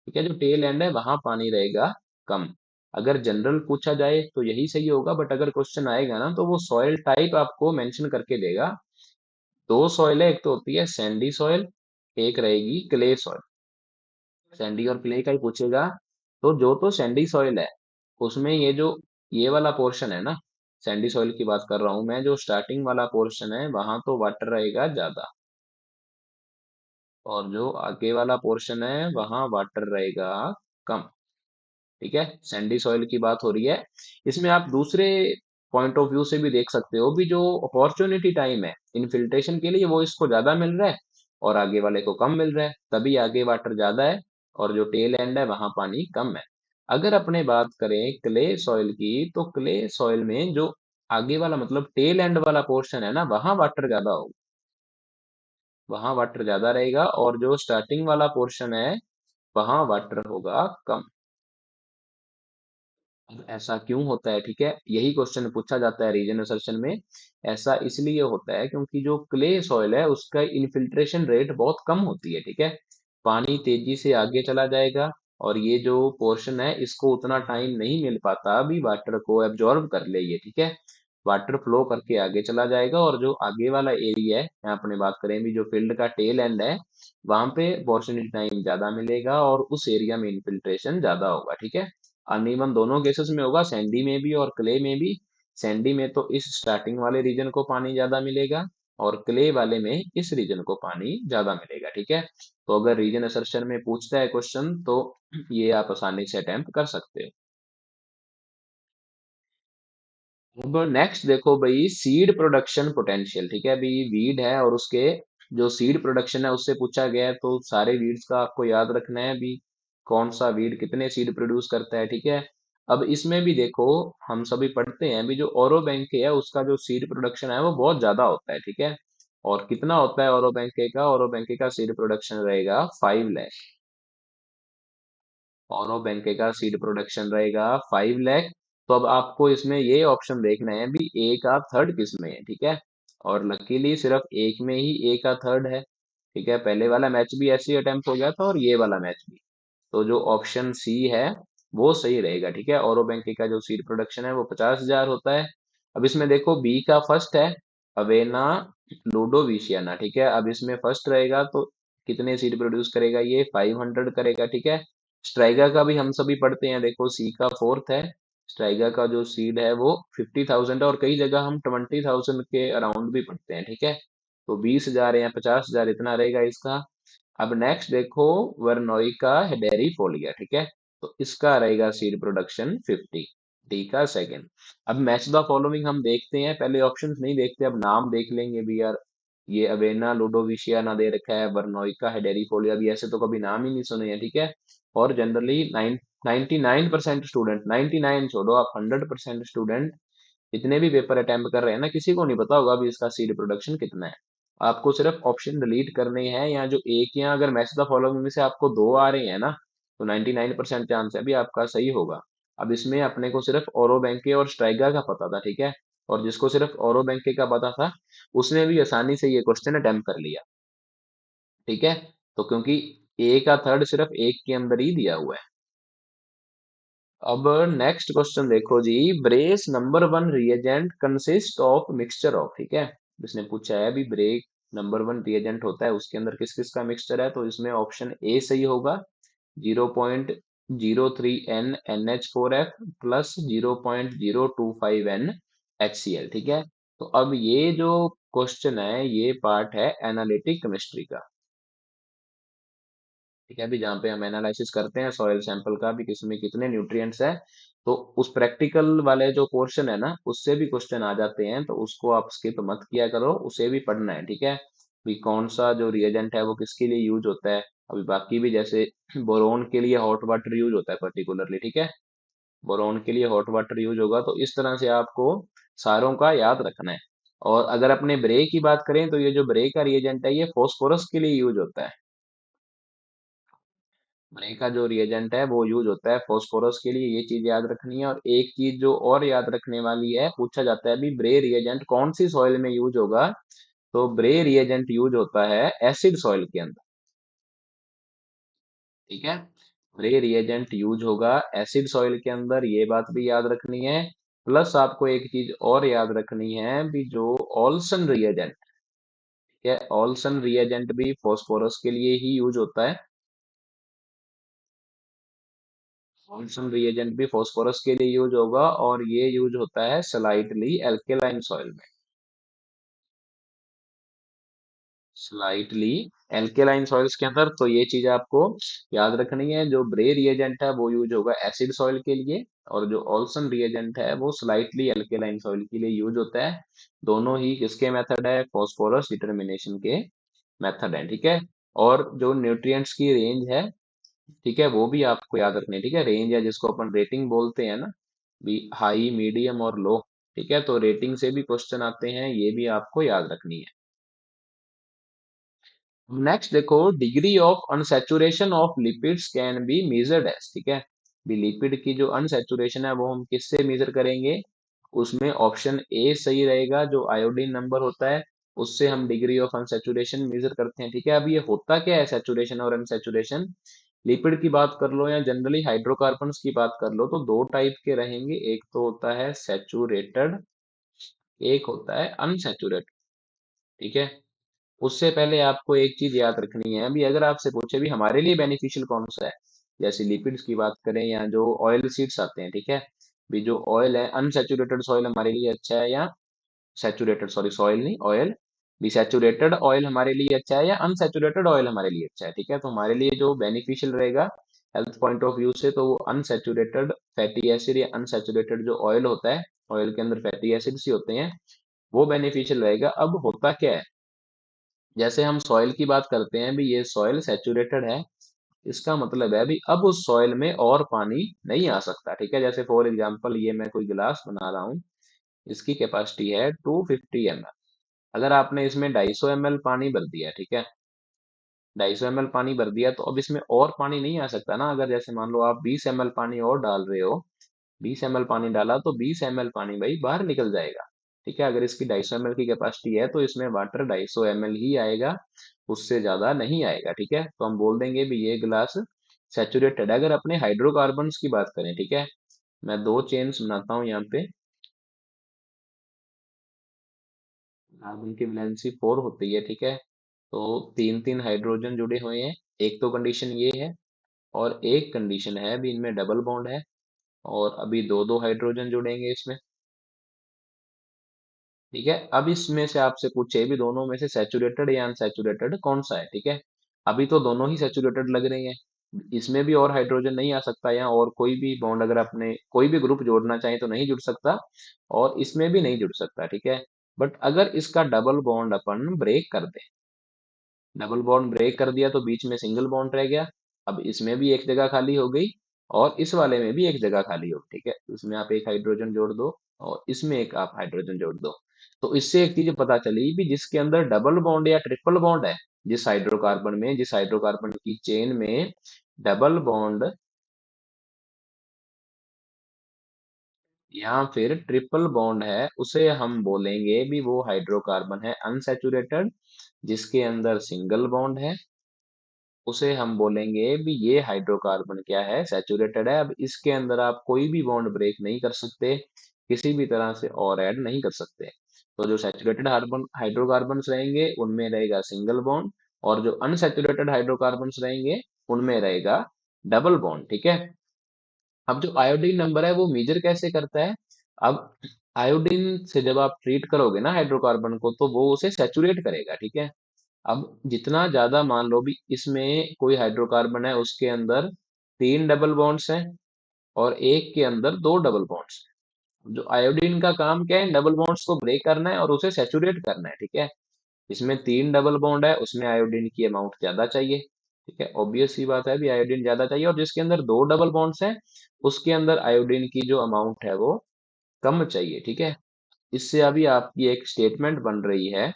ठीक है, जो टेल एंड है वहां पानी रहेगा कम। अगर जनरल पूछा जाए तो यही सही होगा, बट अगर क्वेश्चन आएगा ना तो वो सॉइल टाइप आपको मेंशन करके देगा। दो सॉइल है, एक तो होती है सैंडी सॉइल, एक रहेगी क्ले सॉइल। सैंडी और क्ले का ही पूछेगा। तो जो तो सैंडी सॉइल है उसमें ये जो ये वाला पोर्शन है ना, सैंडी सॉइल की बात कर रहा हूं मैं, जो स्टार्टिंग वाला पोर्शन है वहां तो वाटर रहेगा ज्यादा, और जो आगे वाला पोर्शन है वहां वाटर रहेगा कम। ठीक है, सैंडी सॉइल की बात हो रही है। इसमें आप दूसरे पॉइंट ऑफ व्यू से भी देख सकते हो, भी जो अपॉर्चुनिटी टाइम है इनफिल्ट्रेशन के लिए वो इसको ज्यादा मिल रहा है और आगे वाले को कम मिल रहा है, तभी आगे वाटर ज्यादा है और जो टेल एंड है वहां पानी कम है। अगर अपने बात करें क्ले सॉइल की, तो क्ले सॉइल में जो आगे वाला मतलब टेल एंड वाला पोर्शन है ना, वहां वाटर ज्यादा होगा, वहां वाटर ज्यादा रहेगा, और जो स्टार्टिंग वाला पोर्शन है वहां वाटर होगा कम। अब ऐसा क्यों होता है, ठीक है, यही क्वेश्चन पूछा जाता है रीजन असर्शन में। ऐसा इसलिए होता है क्योंकि जो क्ले सॉइल है उसका इन्फिल्ट्रेशन रेट बहुत कम होती है। ठीक है, पानी तेजी से आगे चला जाएगा, और ये जो पोर्शन है इसको उतना टाइम नहीं मिल पाता अभी वाटर को एब्जॉर्ब कर ले ये। ठीक है, वाटर फ्लो करके आगे चला जाएगा, और जो आगे वाला एरिया है, यहाँ अपने बात करें भी जो फील्ड का टेल एंड है, वहां पे अपॉर्चुनिटी टाइम ज्यादा मिलेगा और उस एरिया में इन्फिल्ट्रेशन ज्यादा होगा। ठीक है, अनइवन दोनों केसेस में होगा, सैंडी में भी और क्ले में भी। सैंडी में तो इस स्टार्टिंग वाले रीजन को पानी ज्यादा मिलेगा, और क्ले वाले में इस रीजन को पानी ज्यादा मिलेगा। ठीक है, तो अगर रीजन असर्शन में पूछता है क्वेश्चन तो ये आप आसानी से अटेम्प्ट कर सकते हो। अब नेक्स्ट देखो भाई, सीड प्रोडक्शन पोटेंशियल। ठीक है, अभी वीड है और उसके जो सीड प्रोडक्शन है उससे पूछा गया है, तो सारे वीड्स का आपको याद रखना है भी, कौन सा वीड कितने सीड प्रोड्यूस करता है। ठीक है, अब इसमें भी देखो, हम सभी पढ़ते हैं भी, जो ओरो बैंक है उसका जो सीड प्रोडक्शन है वो बहुत ज्यादा होता है। ठीक है, और कितना होता है ओरो बैंक का? ओरो बैंक का सीड प्रोडक्शन रहेगा 5 लाख। औरो बैंक का सीड प्रोडक्शन रहेगा 5 लाख। तो अब आपको इसमें ये ऑप्शन देखना है भी ए का थर्ड किस में है। ठीक है, और लकीली सिर्फ एक में ही ए का थर्ड है। ठीक है, पहले वाला मैच भी ऐसे ही अटेम्प्ट हो गया था और ये वाला मैच भी। तो जो ऑप्शन सी है वो सही रहेगा। ठीक है, औरो बैंक का जो सीड प्रोडक्शन है वो 50,000 होता है। अब इसमें देखो बी का फर्स्ट है, अवेना लूडोविशियाना। ठीक है, अब इसमें फर्स्ट रहेगा तो कितने सीड प्रोड्यूस करेगा? ये 500 करेगा। ठीक है, स्ट्राइगा का भी हम सभी पढ़ते हैं, देखो सी का फोर्थ है, स्ट्राइगा का जो सीड है वो 50,000 है, और कई जगह हम 20,000 के अराउंड भी पढ़ते हैं। ठीक है, तो 20,000 या 50,000 इतना रहेगा इसका। अब नेक्स्ट देखो, वर्नोई का हेडेरी फोलिया। ठीक है, तो इसका रहेगा सीड प्रोडक्शन 50। डी का सेकेंड। अब मैच द फॉलोइंग हम देखते हैं, पहले ऑप्शंस नहीं देखते, अब नाम देख लेंगे भी यार। ये अवेना लुडोविशिया ना दे रखा है, वर्नोइका हेडेरी फोलिया भी, ऐसे तो कभी नाम ही नहीं सुने हैं। ठीक है, और जनरली 99% स्टूडेंट, 99 छोड़ो आप, 100% स्टूडेंट जितने भी पेपर अटेम्प्ट कर रहे हैं ना, किसी को नहीं पता होगा अभी इसका सीड प्रोडक्शन कितना है। आपको सिर्फ ऑप्शन डिलीट करने हैं, या जो एक, या अगर मैच द फॉलोइंग में से आपको दो आ रहे हैं ना, तो 99% चांस है भी आपका सही होगा। अब इसमें अपने को सिर्फ ओरो बैंके और स्ट्राइगा का पता था। ठीक है, और जिसको सिर्फ ओरो बैंके का पता था उसने भी आसानी से ये क्वेश्चन अटेम्प्ट कर लिया। ठीक है, तो क्योंकि ए का थर्ड सिर्फ एक के अंदर ही दिया हुआ है। अब नेक्स्ट क्वेश्चन देखो जी, brace number one reagent consist of mixture of. ठीक है, इसने पूछा है भी ब्रेक नंबर वन रिएजेंट होता है उसके अंदर किस किस का मिक्सचर है, तो इसमें ऑप्शन ए सही होगा, 0.03 NH4F प्लस 0.025 NHCl। ठीक है, तो अब ये जो क्वेश्चन है ये पार्ट है एनालिटिक केमिस्ट्री का। ठीक है, अभी जहाँ पे हम एनालिसिस करते हैं सॉइल सैंपल का भी, किसमें कितने न्यूट्रिएंट्स है, तो उस प्रैक्टिकल वाले जो पोर्शन है ना उससे भी क्वेश्चन आ जाते हैं, तो उसको आप स्किप मत किया करो, उसे भी पढ़ना है। ठीक है, भी कौन सा जो रिएजेंट है वो किसके लिए यूज होता है। अभी बाकी भी जैसे बोरोन के लिए हॉट वाटर यूज होता है पर्टिकुलरली। ठीक है, बोरोन के लिए हॉट वाटर यूज होगा, तो इस तरह से आपको सारों का याद रखना है। और अगर अपने ब्रे की बात करें तो ये जो ब्रे का रिएजेंट है ये फॉस्फोरस के लिए यूज होता है। ब्रे का जो रिएजेंट है वो यूज होता है फॉस्फोरस के लिए, ये चीज याद रखनी है। और एक चीज जो और याद रखने वाली है, पूछा जाता है भी ब्रे रिएजेंट कौन सी सॉइल में यूज होगा, तो ब्रे रिएजेंट यूज होता है एसिड सॉइल के अंदर। ठीक है, ब्रे रिएजेंट यूज होगा एसिड सॉइल के अंदर, ये बात भी याद रखनी है। प्लस आपको एक चीज और याद रखनी है भी, जो ऑल्सन रिएजेंट, ठीक है, ऑल्सन रिएजेंट भी फॉस्फोरस के लिए ही यूज होता है। ऑल्सन रिएजेंट भी फॉस्फोरस के लिए यूज होगा, और ये यूज होता है स्लाइटली एल्केलाइन सॉइल में। स्लाइटली एल्केलाइन सॉइल्स के अंदर, तो ये चीज आपको याद रखनी है, जो ब्रे रिएजेंट है वो यूज होगा एसिड सॉइल के लिए, और जो ऑल्सन रिएजेंट है वो स्लाइटली एल्केलाइन सॉइल के लिए यूज होता है। दोनों ही किसके मेथड है? फॉस्फोरस डिटर्मिनेशन के मेथड है। ठीक है, और जो न्यूट्रिएंट्स की रेंज है, ठीक है, वो भी आपको याद रखनी है। ठीक है, रेंज है जिसको अपन रेटिंग बोलते हैं ना, भी हाई मीडियम और लो। ठीक है, तो रेटिंग से भी क्वेश्चन आते हैं, ये भी आपको याद रखनी है। नेक्स्ट देखो, degree of unsaturation of lipids can be measured as. ठीक है, भी लिपिड की जो अनसैचुरेशन है वो हम किससे मेजर करेंगे? उसमें ऑप्शन ए सही रहेगा, जो आयोडीन नंबर होता है उससे हम डिग्री ऑफ अनसैचुरेशन मेजर करते हैं। ठीक है, अब ये होता क्या है सैचुरेशन और अनसैचुरेशन? लिपिड की बात कर लो या जनरली हाइड्रोकार्बन्स की बात कर लो, तो दो टाइप के रहेंगे, एक तो होता है सैचुरेटेड, एक होता है अनसैचुरेटेड। ठीक है, उससे पहले आपको एक चीज याद रखनी है, अभी अगर आपसे पूछे भी हमारे लिए बेनिफिशियल कौन सा है, जैसे लिपिड्स की बात करें या जो ऑयल सीड्स आते हैं, ठीक है, भी जो ऑयल है, अनसेचुरेटेड सॉइल हमारे लिए अच्छा है या सैचुरेटेड, सॉरी सॉइल नहीं ऑयल, भी सैचुरेटेड ऑयल हमारे लिए अच्छा है या अनसैचुरेटेड ऑयल हमारे लिए अच्छा है। ठीक है, तो हमारे लिए जो बेनिफिशियल रहेगा हेल्थ पॉइंट ऑफ व्यू से, तो वो अनसैचुरेटेड फैटी एसिड या अनसैचुरेटेड जो ऑयल होता है, ऑयल के अंदर फैटी एसिड्स ही होते हैं, वो बेनिफिशियल रहेगा। अब होता क्या है, जैसे हम सॉइल की बात करते हैं भी, ये सॉइल सैचुरेटेड है, इसका मतलब है भी अब उस सॉइल में और पानी नहीं आ सकता। ठीक है, जैसे फॉर एग्जांपल ये मैं कोई गिलास बना रहा हूँ, इसकी कैपेसिटी है 250 ml। अगर आपने इसमें 250 ml पानी भर दिया, ठीक है, 250 ml पानी भर दिया, तो अब इसमें और पानी नहीं आ सकता ना। अगर जैसे मान लो आप 20 ml पानी और डाल रहे हो, 20 ml पानी डाला तो 20 ml पानी भाई बाहर निकल जाएगा। ठीक है, अगर इसकी 250 ml की कैपेसिटी है तो इसमें वाटर 250 ml ही आएगा, उससे ज्यादा नहीं आएगा। ठीक है, तो हम बोल देंगे भी ये गिलास सैचुरेटेड है। अगर अपने हाइड्रोकार्बन्स की बात करें, ठीक है, मैं दो चेन्स बनाता हूँ यहाँ पे, कार्बन की वैलेंसी 4 होती है। ठीक है, तो तीन तीन हाइड्रोजन जुड़े हुए हैं, एक तो कंडीशन ये है, और एक कंडीशन है भी इनमें डबल बॉन्ड है, और अभी दो दो हाइड्रोजन जुड़ेंगे इसमें। ठीक है, अब इसमें से आपसे पूछे भी दोनों में से सैचुरेटेड या अनसैचुरेटेड कौन सा है। ठीक है, अभी तो दोनों ही सैचुरेटेड लग रही हैं, इसमें भी और हाइड्रोजन नहीं आ सकता, या और कोई भी बॉन्ड अगर अपने कोई भी ग्रुप जोड़ना चाहे तो नहीं जुड़ सकता, और इसमें भी नहीं जुड़ सकता। ठीक है, बट अगर इसका डबल बॉन्ड अपन ब्रेक कर दें, डबल बॉन्ड ब्रेक कर दिया तो बीच में सिंगल बॉन्ड रह गया, अब इसमें भी एक जगह खाली हो गई, और इस वाले में भी एक जगह खाली हो। ठीक है, इसमें आप एक हाइड्रोजन जोड़ दो, और इसमें एक आप हाइड्रोजन जोड़ दो, तो इससे एक चीज पता चली भी जिसके अंदर डबल बॉन्ड या ट्रिपल बॉन्ड है, जिस हाइड्रोकार्बन की चेन में डबल बॉन्ड या फिर ट्रिपल बॉन्ड है, उसे हम बोलेंगे भी वो हाइड्रोकार्बन है अनसैचुरेटेड। जिसके अंदर सिंगल बॉन्ड है, उसे हम बोलेंगे भी ये हाइड्रोकार्बन क्या है, सैचुरेटेड है। अब इसके अंदर आप कोई भी बॉन्ड ब्रेक नहीं कर सकते, किसी भी तरह से और ऐड नहीं कर सकते। तो जो सैचुरेटेड हाइड्रोकार्बन रहेंगे उनमें रहेगा सिंगल बॉन्ड, और जो अनसैचुरेटेड हाइड्रोकार्बन रहेंगे उनमें रहेगा डबल बॉन्ड। ठीक है, अब जो आयोडीन नंबर है वो मेजर कैसे करता है, अब आयोडीन से जब आप ट्रीट करोगे ना हाइड्रोकार्बन को, तो वो उसे सैचुरेट करेगा। ठीक है, अब जितना ज्यादा मान लो भी इसमें कोई हाइड्रोकार्बन है, उसके अंदर तीन डबल बॉन्ड्स हैं और एक के अंदर दो डबल बॉन्ड्स हैं। जो आयोडीन का काम क्या है, डबल बॉन्ड्स को ब्रेक करना है और उसे सैचुरेट करना है। ठीक है, इसमें तीन डबल बॉन्ड है, उसमें आयोडीन की अमाउंट ज्यादा चाहिए। ठीक है, ऑब्वियस सी बात है भी आयोडीन ज्यादा चाहिए, और जिसके अंदर दो डबल बॉन्ड्स हैं उसके अंदर आयोडीन की जो अमाउंट है वो कम चाहिए। ठीक है, इससे अभी आपकी एक स्टेटमेंट बन रही है,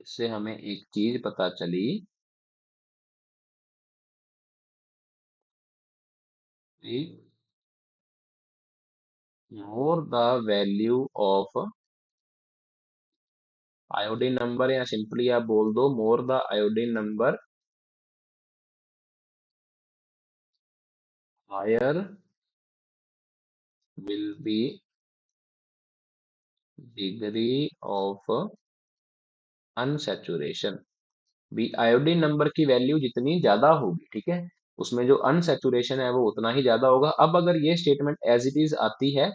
इससे हमें एक चीज पता चली कि more the value of iodine number, या सिंपली आप बोल दो more the iodine number higher will be degree of unsaturation. भी आयोडीन नंबर की वैल्यू जितनी ज्यादा होगी, ठीक है, उसमें जो अनसैचुरेशन है वो उतना ही ज्यादा होगा। अब अगर ये स्टेटमेंट एज इट इज आती है,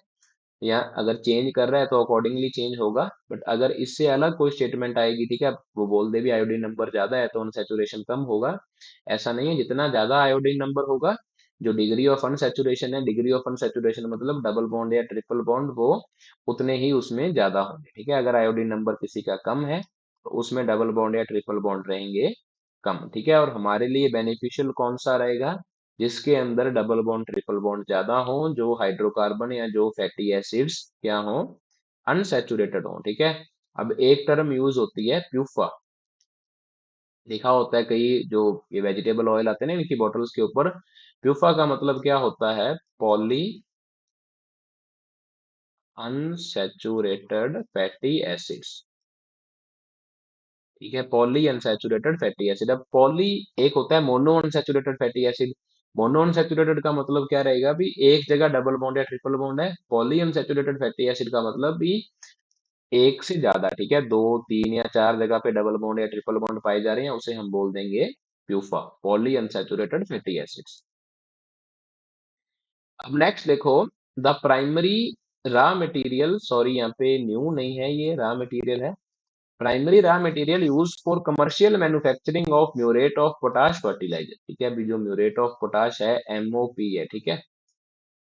या अगर चेंज कर रहा है तो अकॉर्डिंगली चेंज होगा, बट अगर इससे अलग कोई स्टेटमेंट आएगी, ठीक है, वो बोल दे भी आयोडीन नंबर ज्यादा है तो अनसैचुरेशन कम होगा, ऐसा नहीं है। जितना ज्यादा आयोडीन नंबर होगा, जो डिग्री ऑफ अनसैचुरेशन है, डिग्री ऑफ अनसैचुरेशन मतलब डबल बॉन्ड या ट्रिपल बॉन्ड, वो उतने ही उसमें ज्यादा होंगे। ठीक है, अगर आयोडीन नंबर किसी का कम है तो उसमें डबल बॉन्ड या ट्रिपल बॉन्ड रहेंगे कम। ठीक है, और हमारे लिए बेनिफिशियल कौन सा रहेगा, जिसके अंदर डबल बॉन्ड ट्रिपल बॉन्ड ज्यादा हो, जो हाइड्रोकार्बन या जो फैटी एसिड्स क्या हो, अनसैचुरेटेड हो। ठीक है, अब एक टर्म यूज होती है प्यूफा, लिखा होता है कई जो ये वेजिटेबल ऑयल आते हैं ना इनकी बोतल्स के ऊपर, प्यूफा का मतलब क्या होता है, पॉली अनसैचुरेटेड फैटी एसिड्स। ठीक है, पॉली अनसैचुरेटेड फैटी एसिड। अब पॉली एक होता है mono unsaturated fatty acid. Mono unsaturated का मतलब क्या रहेगा भी एक जगह डबल बॉन्ड या ट्रिपल बॉन्ड है। पॉली अनसैचुरेटेड फैटी एसिड का मतलब भी एक से ज्यादा, ठीक है, दो तीन या चार जगह पे डबल बॉन्ड या ट्रिपल बॉन्ड पाए जा रहे हैं, उसे हम बोल देंगे PUFA, poly unsaturated fatty acids. अब नेक्स्ट देखो, the primary raw material, sorry यहाँ पे न्यू नहीं है, ये रॉ मटेरियल है। Primary raw material use for commercial manufacturing of muriate of potash fertiliser, ठीक है। अभी जो म्यूरेट ऑफ पोटाश है, एमओपी है, ठीक है।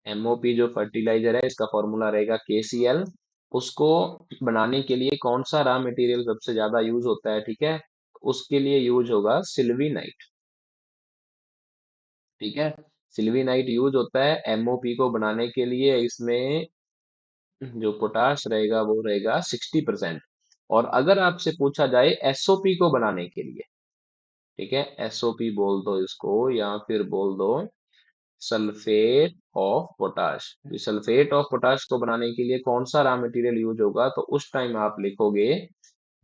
एमओपी जो फर्टिलाइजर है, इसका फॉर्मूला रहेगा केसीएल। उसको बनाने के लिए कौन सा रॉ मटेरियल सबसे ज्यादा यूज होता है, ठीक है। उसके लिए यूज होगा सिल्वीनाइट, ठीक है। सिल्वीनाइट यूज होता है एमओपी को बनाने के लिए। इसमें जो पोटाश रहेगा वो रहेगा 60%। और अगर आपसे पूछा जाए एसओपी को बनाने के लिए, ठीक है, एसओपी बोल दो इसको, या फिर बोल दो sulphate of potash. Sulphate of potash को बनाने के लिए कौन सा रॉ मटेरियल यूज होगा, तो उस टाइम आप लिखोगे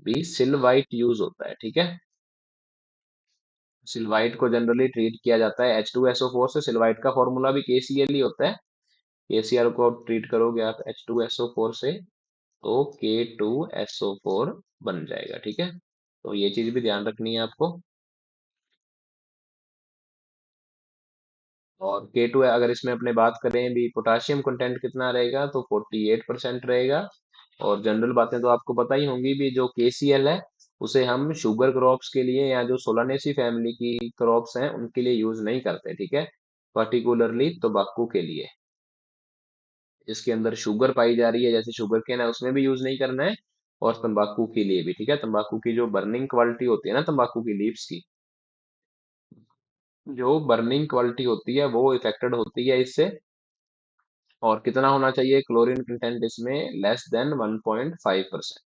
भी सिल्वाइट यूज होता है, ठीक है। सिल्वाइट को जनरली ट्रीट किया जाता है H2SO4 से। सिल्वाइट का फॉर्मूला भी KCl ही होता है। KCl को ट्रीट करोगे आप H2SO4 से, तो K2SO4 बन जाएगा, ठीक है। तो ये चीज भी ध्यान रखनी है आपको। और K2 है, अगर इसमें अपने बात करें भी पोटाशियम कंटेंट कितना रहेगा, तो 48% रहेगा। और जनरल बातें तो आपको पता ही होंगी भी, जो KCl है उसे हम शुगर क्रॉप्स के लिए या जो सोलानेसी फैमिली की क्रॉप्स हैं उनके लिए यूज नहीं करते, ठीक है। पर्टिकुलरली तंबाकू के लिए, जिसके अंदर शुगर पाई जा रही है, जैसे शुगर केन है, उसमें भी यूज नहीं करना है। और तंबाकू के लिए भी, ठीक है। तंबाकू की जो बर्निंग क्वालिटी होती है ना, तंबाकू की लीव्स की जो बर्निंग क्वालिटी होती है वो इफेक्टेड होती है इससे। और कितना होना चाहिए क्लोरीन कंटेंट इसमें, लेस देन 1.5%।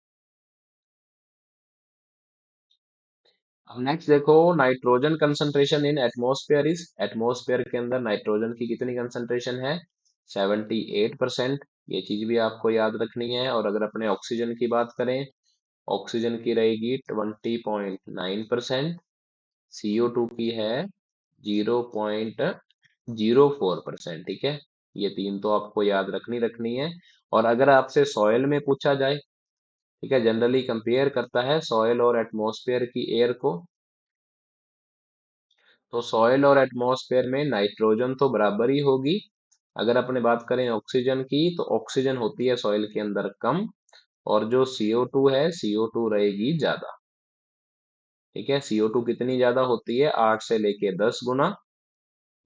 अब नेक्स्ट देखो, nitrogen concentration in atmosphere is, atmosphere के अंदर नाइट्रोजन की कितनी कंसंट्रेशन है, 78%। ये चीज भी आपको याद रखनी है। और अगर अपने ऑक्सीजन की बात करें, ऑक्सीजन की रहेगी 20.9%। CO2 की है 0.04%, ठीक है। ये तीन तो आपको याद रखनी है। और अगर आपसे सॉयल में पूछा जाए, ठीक है, जनरली कंपेयर करता है सॉयल और एटमॉस्फेयर की एयर को, तो सॉयल और एटमॉस्फेयर में नाइट्रोजन तो बराबर ही होगी। अगर अपने बात करें ऑक्सीजन की, तो ऑक्सीजन होती है सॉइल के अंदर कम, और जो CO2 है, CO2 रहेगी ज्यादा, ठीक है। CO2 कितनी ज्यादा होती है, 8 से लेके 10 गुना।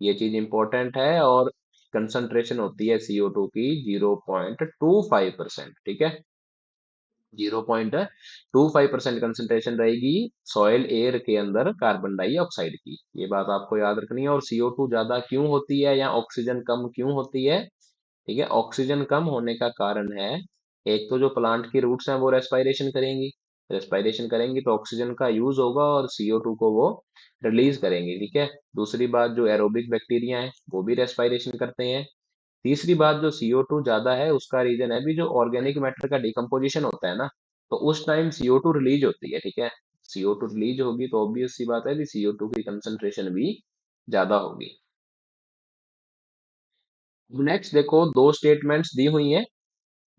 ये चीज इंपॉर्टेंट है। और कंसंट्रेशन होती है CO2 की 0.25%, ठीक है। 0.25% कंसंट्रेशन रहेगी सॉइल एयर के अंदर कार्बन डाइऑक्साइड की। ये बात आपको याद रखनी है। और CO2 ज्यादा क्यों होती है या ऑक्सीजन कम क्यों होती है, ठीक है। ऑक्सीजन कम होने का कारण है, एक तो जो प्लांट की रूट्स हैं वो रेस्पायरेशन करेंगी, रेस्पायरेशन करेंगी तो ऑक्सीजन का यूज होगा और CO2 को वो रिलीज करेंगे, ठीक है। दूसरी बात, जो एरोबिक बैक्टीरिया है वो भी रेस्पायरेशन करते हैं। तीसरी बात, जो CO2 ज्यादा है उसका रीजन है भी जो ऑर्गेनिक मैटर का डिकम्पोजिशन होता है ना, तो उस टाइम CO2 रिलीज होती है, ठीक है। CO2 रिलीज होगी तो ऑब्वियस सी बात है कि CO2 की कंसंट्रेशन भी ज्यादा होगी। नेक्स्ट देखो, दो स्टेटमेंट्स दी हुई हैं,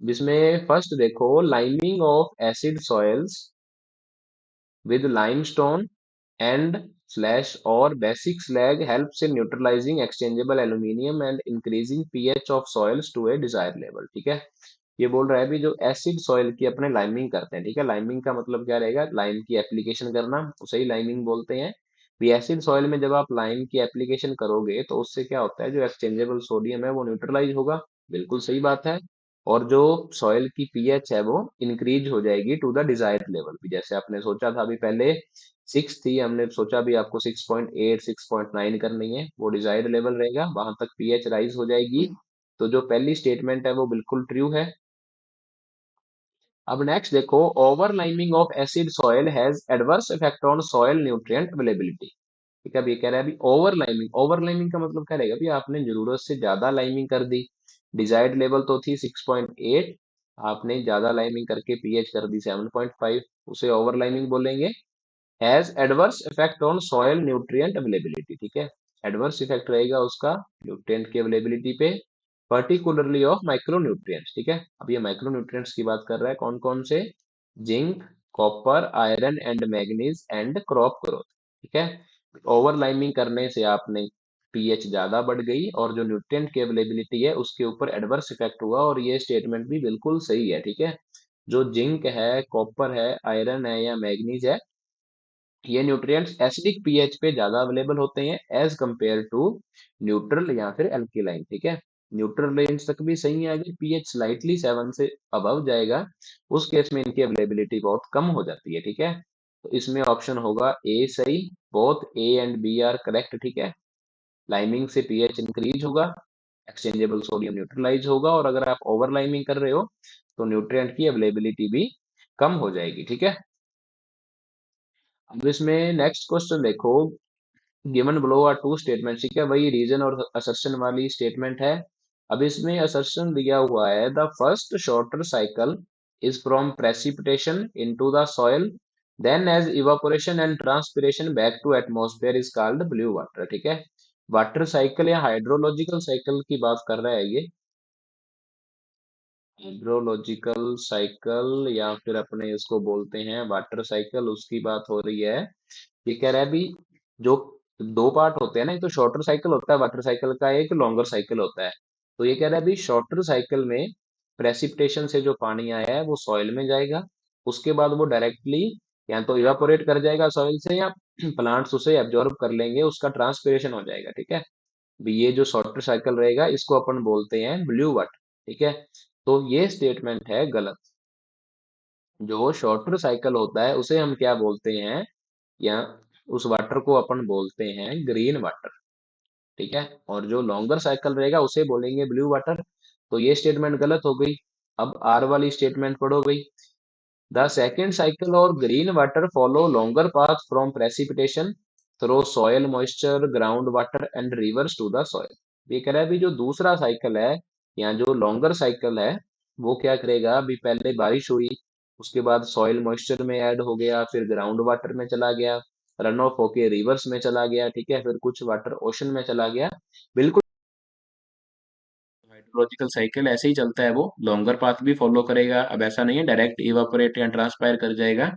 जिसमें फर्स्ट देखो, liming of acid soils with limestone and slash or basic slag helps in neutralizing exchangeable aluminium and increasing pH of soils to a desired level, ठीक है। ये बोल रहा है भी जो एसिड सॉइल की अपने लाइमिंग करते हैं, ठीक है। लाइमिंग का मतलब क्या रहेगा, लाइम की एप्लीकेशन करना, उसे ही लाइमिंग बोलते हैं। भी एसिड सॉइल में जब आप लाइम की एप्लीकेशन करोगे तो उससे क्या होता है, जो एक्सचेंजेबल सोडियम है वो न्यूट्रलाइज होगा। बिल्कुल सही बात है। और जो सॉइल की पीएच है वो इंक्रीज हो जाएगी टू द डिजायर्ड लेवल भी। जैसे आपने सोचा था अभी पहले 6 थी, हमने सोचा भी आपको 6.8 6.9 करनी है, वो डिजायर्ड लेवल रहेगा, वहां तक पीएच राइज हो जाएगी। तो जो पहली स्टेटमेंट है वो बिल्कुल ट्रू है। अब नेक्स्ट देखो, over liming of acid soil has adverse effect on soil nutrient availability, ठीक है। अब ये कह रहा है अभी ओवर लाइमिंग, ओवर लाइमिंग का मतलब क्या रहेगा, अभी आपने जरूरत से ज्यादा लाइमिंग कर दी। डिजायर्ड लेवल तो थी 6.8, आपने ज्यादा लाइमिंग करके पीएच कर दी 7.5, उसे ओवर लाइमिंग बोलेंगे। Has adverse effect on soil nutrient availability, ठीक है। एडवर्स इफेक्ट रहेगा उसका न्यूट्रिएंट की अवेलेबिलिटी पे, पर्टिकुलरली ऑफ माइक्रो न्यूट्रिएंट्स, ठीक है। अब ये माइक्रो न्यूट्रिएंट्स की बात कर रहा है, कौन कौन से, zinc, copper, iron and manganese and crop growth, ठीक है। ओवर लाइमिंग करने से आपने पीएच ज्यादा बढ़ गई और जो न्यूट्रिएंट की अवेलेबिलिटी है उसके ऊपर एडवर्स इफेक्ट हुआ, और ये स्टेटमेंट भी बिल्कुल सही है। ठीक है, जो जिंक है, कॉपर है, आयरन है या मैग्नीज है, ये न्यूट्रिएंट्स एसिडिक पीएच पे ज्यादा अवेलेबल होते हैं एज कंपेयर टू न्यूट्रल या फिर एल्केलाइन। ठीक है, न्यूट्रल रेंज तक भी सही है, अगर पीएच स्लाइटली 7 से अबव जाएगा उस केस में इनकी अवेलेबिलिटी बहुत कम हो जाती है। ठीक है, तो इसमें ऑप्शन होगा ए सही, both A and B are correct. ठीक है, लाइमिंग से पीएच इंक्रीज होगा, एक्सचेंजेबल सोडियम न्यूट्रलाइज होगा, और अगर आप ओवर लाइमिंग कर रहे हो तो न्यूट्रिएंट की अवेलेबिलिटी भी कम हो जाएगी। ठीक है, अब इसमें नेक्स्ट क्वेश्चन देखो, given below are two statement. ठीक है, वही रीजन और असर्शन वाली स्टेटमेंट है। अब इसमें असर्शन दिया हुआ है, the first shorter cycle is from precipitation into the soil then as evaporation and transpiration back to atmosphere is called blue water. ठीक है, वाटर साइकिल या हाइड्रोलॉजिकल साइकिल की बात कर रहा है ये, हाइड्रोलॉजिकल साइकिल या फिर अपने इसको बोलते हैं वाटर साइकिल, उसकी बात हो रही है। ये कह रहा है भी, जो दो पार्ट होते हैं ना, एक तो शॉर्टर साइकिल होता है वाटर साइकिल का, एक लॉन्गर साइकिल होता है। तो ये कह रहा है भी शॉर्टर साइकिल में प्रेसिपिटेशन से जो पानी आया है वो सॉइल में जाएगा, उसके बाद वो डायरेक्टली या तो इवापोरेट कर जाएगा सॉइल से, या प्लांट्स उसे एब्जॉर्ब कर लेंगे, उसका ट्रांसपिरेशन हो जाएगा। ठीक है, भी ये जो शॉर्टर साइकिल रहेगा इसको अपन बोलते हैं ब्लू वाटर। ठीक है, तो ये स्टेटमेंट है गलत। जो शॉर्टर साइकिल होता है उसे हम क्या बोलते हैं, या उस वाटर को अपन बोलते हैं ग्रीन वाटर। ठीक है, और जो लॉन्गर साइकिल रहेगा उसे बोलेंगे ब्लू वाटर। तो ये स्टेटमेंट गलत हो गई। अब आर वाली स्टेटमेंट पढ़ो भाई, द सेकेंड साइकिल और green water follow longer path from precipitation through soil moisture ground water and rivers to the soil. ये कह रहा है भी जो दूसरा साइकिल है या जो लॉन्गर साइकिल है वो क्या करेगा, अभी पहले बारिश हुई, उसके बाद सॉइल मॉइस्चर में ऐड हो गया, फिर ग्राउंड वाटर में चला गया, रन ऑफ होके रिवर्स में चला गया। ठीक है, फिर कुछ वाटर ओशन में चला गया। बिल्कुल हाइड्रोलॉजिकल साइकिल ऐसे ही चलता है, वो लॉन्गर पाथ भी फॉलो करेगा। अब ऐसा नहीं है डायरेक्ट इवापोरेट या ट्रांसपायर कर जाएगा,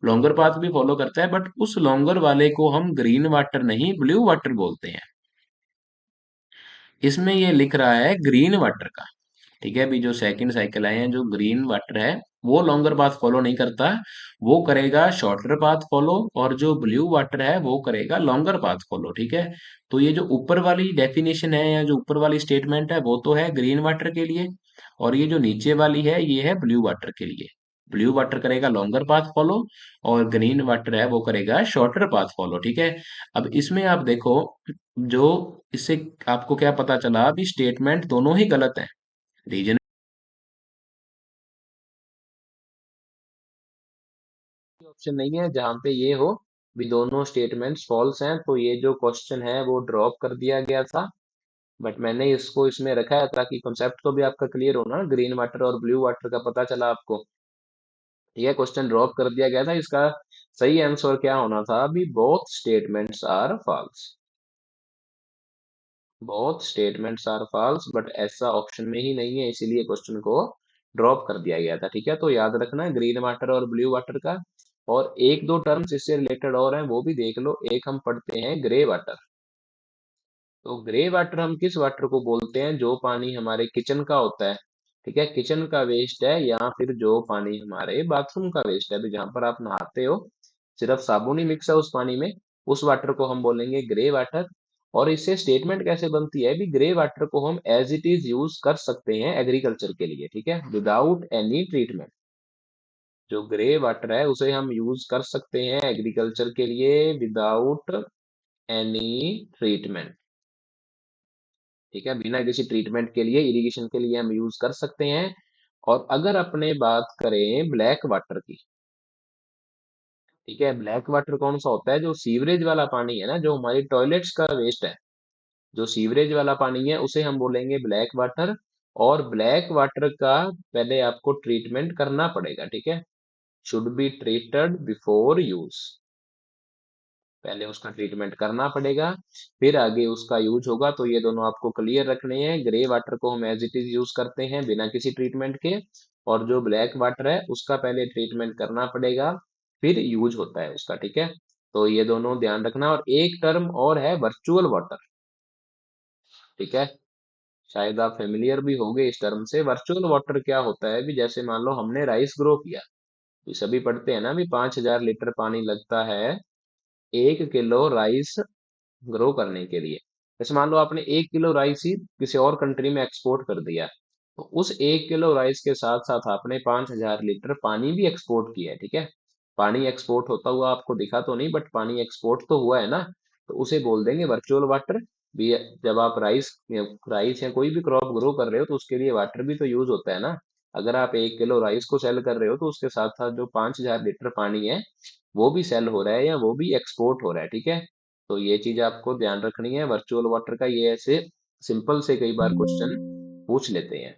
लॉन्गर पाथ भी फॉलो करता है, बट उस लॉन्गर वाले को हम ग्रीन वाटर नहीं ब्लू वाटर बोलते हैं। इसमें ये लिख रहा है ग्रीन वाटर का। ठीक है, अभी जो सेकंड साइकिल आए हैं, जो ग्रीन वाटर है वो लॉन्गर पाथ फॉलो नहीं करता, वो करेगा शॉर्टर पाथ फॉलो, और जो ब्लू वाटर है वो करेगा लॉन्गर पाथ फॉलो। ठीक है, तो ये जो ऊपर वाली डेफिनेशन है या जो ऊपर वाली स्टेटमेंट है वो तो है ग्रीन वाटर के लिए, और ये जो नीचे वाली है ये है ब्लू वाटर के लिए। ब्लू वाटर करेगा लॉन्गर पाथ फॉलो, और ग्रीन वाटर है वो करेगा शॉर्टर पाथ फॉलो। ठीक है, अब इसमें आप देखो, जो इससे आपको क्या पता चला, अभी स्टेटमेंट दोनों ही गलत है। रीजन ऑप्शन नहीं है जहां पे ये हो भी दोनों स्टेटमेंट्स फॉल्स हैं, तो ये जो क्वेश्चन है वो ड्रॉप कर दिया गया था। बट मैंने इसको इसमें रखा है ताकि कॉन्सेप्ट तो भी आपका क्लियर हो ना, ग्रीन वाटर और ब्लू वाटर का पता चला आपको। यह क्वेश्चन ड्रॉप कर दिया गया था, इसका सही आंसर क्या होना था, अभी both statements are false. Both statements are false, but ऐसा ऑप्शन में ही नहीं है, इसीलिए क्वेश्चन को ड्रॉप कर दिया गया था। ठीक है, तो याद रखना ग्रीन वाटर और ब्लू वाटर का। और एक दो टर्म्स इससे रिलेटेड और हैं वो भी देख लो, एक हम पढ़ते हैं ग्रे वाटर। तो ग्रे वाटर हम किस वाटर को बोलते हैं, जो पानी हमारे किचन का होता है। ठीक है, किचन का वेस्ट है, या फिर जो पानी हमारे बाथरूम का वेस्ट है, अभी जहां पर आप नहाते हो सिर्फ साबुन ही मिक्स है उस पानी में, उस वाटर को हम बोलेंगे ग्रे वाटर। और इससे स्टेटमेंट कैसे बनती है, भी ग्रे वाटर को हम एज इट इज यूज कर सकते हैं एग्रीकल्चर के लिए। ठीक है, विदाउट एनी ट्रीटमेंट, जो ग्रे वाटर है उसे हम यूज कर सकते हैं एग्रीकल्चर के लिए विदाउट एनी ट्रीटमेंट। ठीक है, बिना किसी ट्रीटमेंट के लिए इरिगेशन के लिए हम यूज कर सकते हैं। और अगर अपने बात करें ब्लैक वाटर की, ठीक है, ब्लैक वाटर कौन सा होता है, जो सीवरेज वाला पानी है ना, जो हमारी टॉयलेट्स का वेस्ट है, जो सीवरेज वाला पानी है उसे हम बोलेंगे ब्लैक वाटर। और ब्लैक वाटर का पहले आपको ट्रीटमेंट करना पड़ेगा। ठीक है, should be treated before use, पहले उसका ट्रीटमेंट करना पड़ेगा, फिर आगे उसका यूज होगा। तो ये दोनों आपको क्लियर रखने हैं, ग्रे वाटर को हम एज इट इज यूज करते हैं बिना किसी ट्रीटमेंट के, और जो ब्लैक वाटर है उसका पहले ट्रीटमेंट करना पड़ेगा, फिर यूज होता है उसका। ठीक है, तो ये दोनों ध्यान रखना। और एक टर्म और है वर्चुअल वाटर। ठीक है, शायद आप फेमिलियर भी होंगे इस टर्म से। वर्चुअल वाटर क्या होता है भी, जैसे मान लो हमने राइस ग्रो किया, ये सभी पढ़ते हैं ना भी 5,000 लीटर पानी लगता है 1 किलो राइस ग्रो करने के लिए। जैसे मान लो आपने 1 किलो राइस ही किसी और कंट्री में एक्सपोर्ट कर दिया, तो उस 1 किलो राइस के साथ साथ आपने 5,000 लीटर पानी भी एक्सपोर्ट किया है। ठीक है, पानी एक्सपोर्ट होता हुआ आपको दिखा तो नहीं, बट पानी एक्सपोर्ट तो हुआ है ना, तो उसे बोल देंगे वर्चुअल वाटर भी। जब आप राइस या कोई भी क्रॉप ग्रो कर रहे हो तो उसके लिए वाटर भी तो यूज होता है ना। अगर आप 1 किलो राइस को सेल कर रहे हो तो उसके साथ साथ जो 5,000 लीटर पानी है वो भी सेल हो रहा है या वो भी एक्सपोर्ट हो रहा है। ठीक है, तो ये चीज आपको ध्यान रखनी है। वर्चुअल वाटर का ये ऐसे सिंपल से कई बार क्वेश्चन पूछ लेते हैं।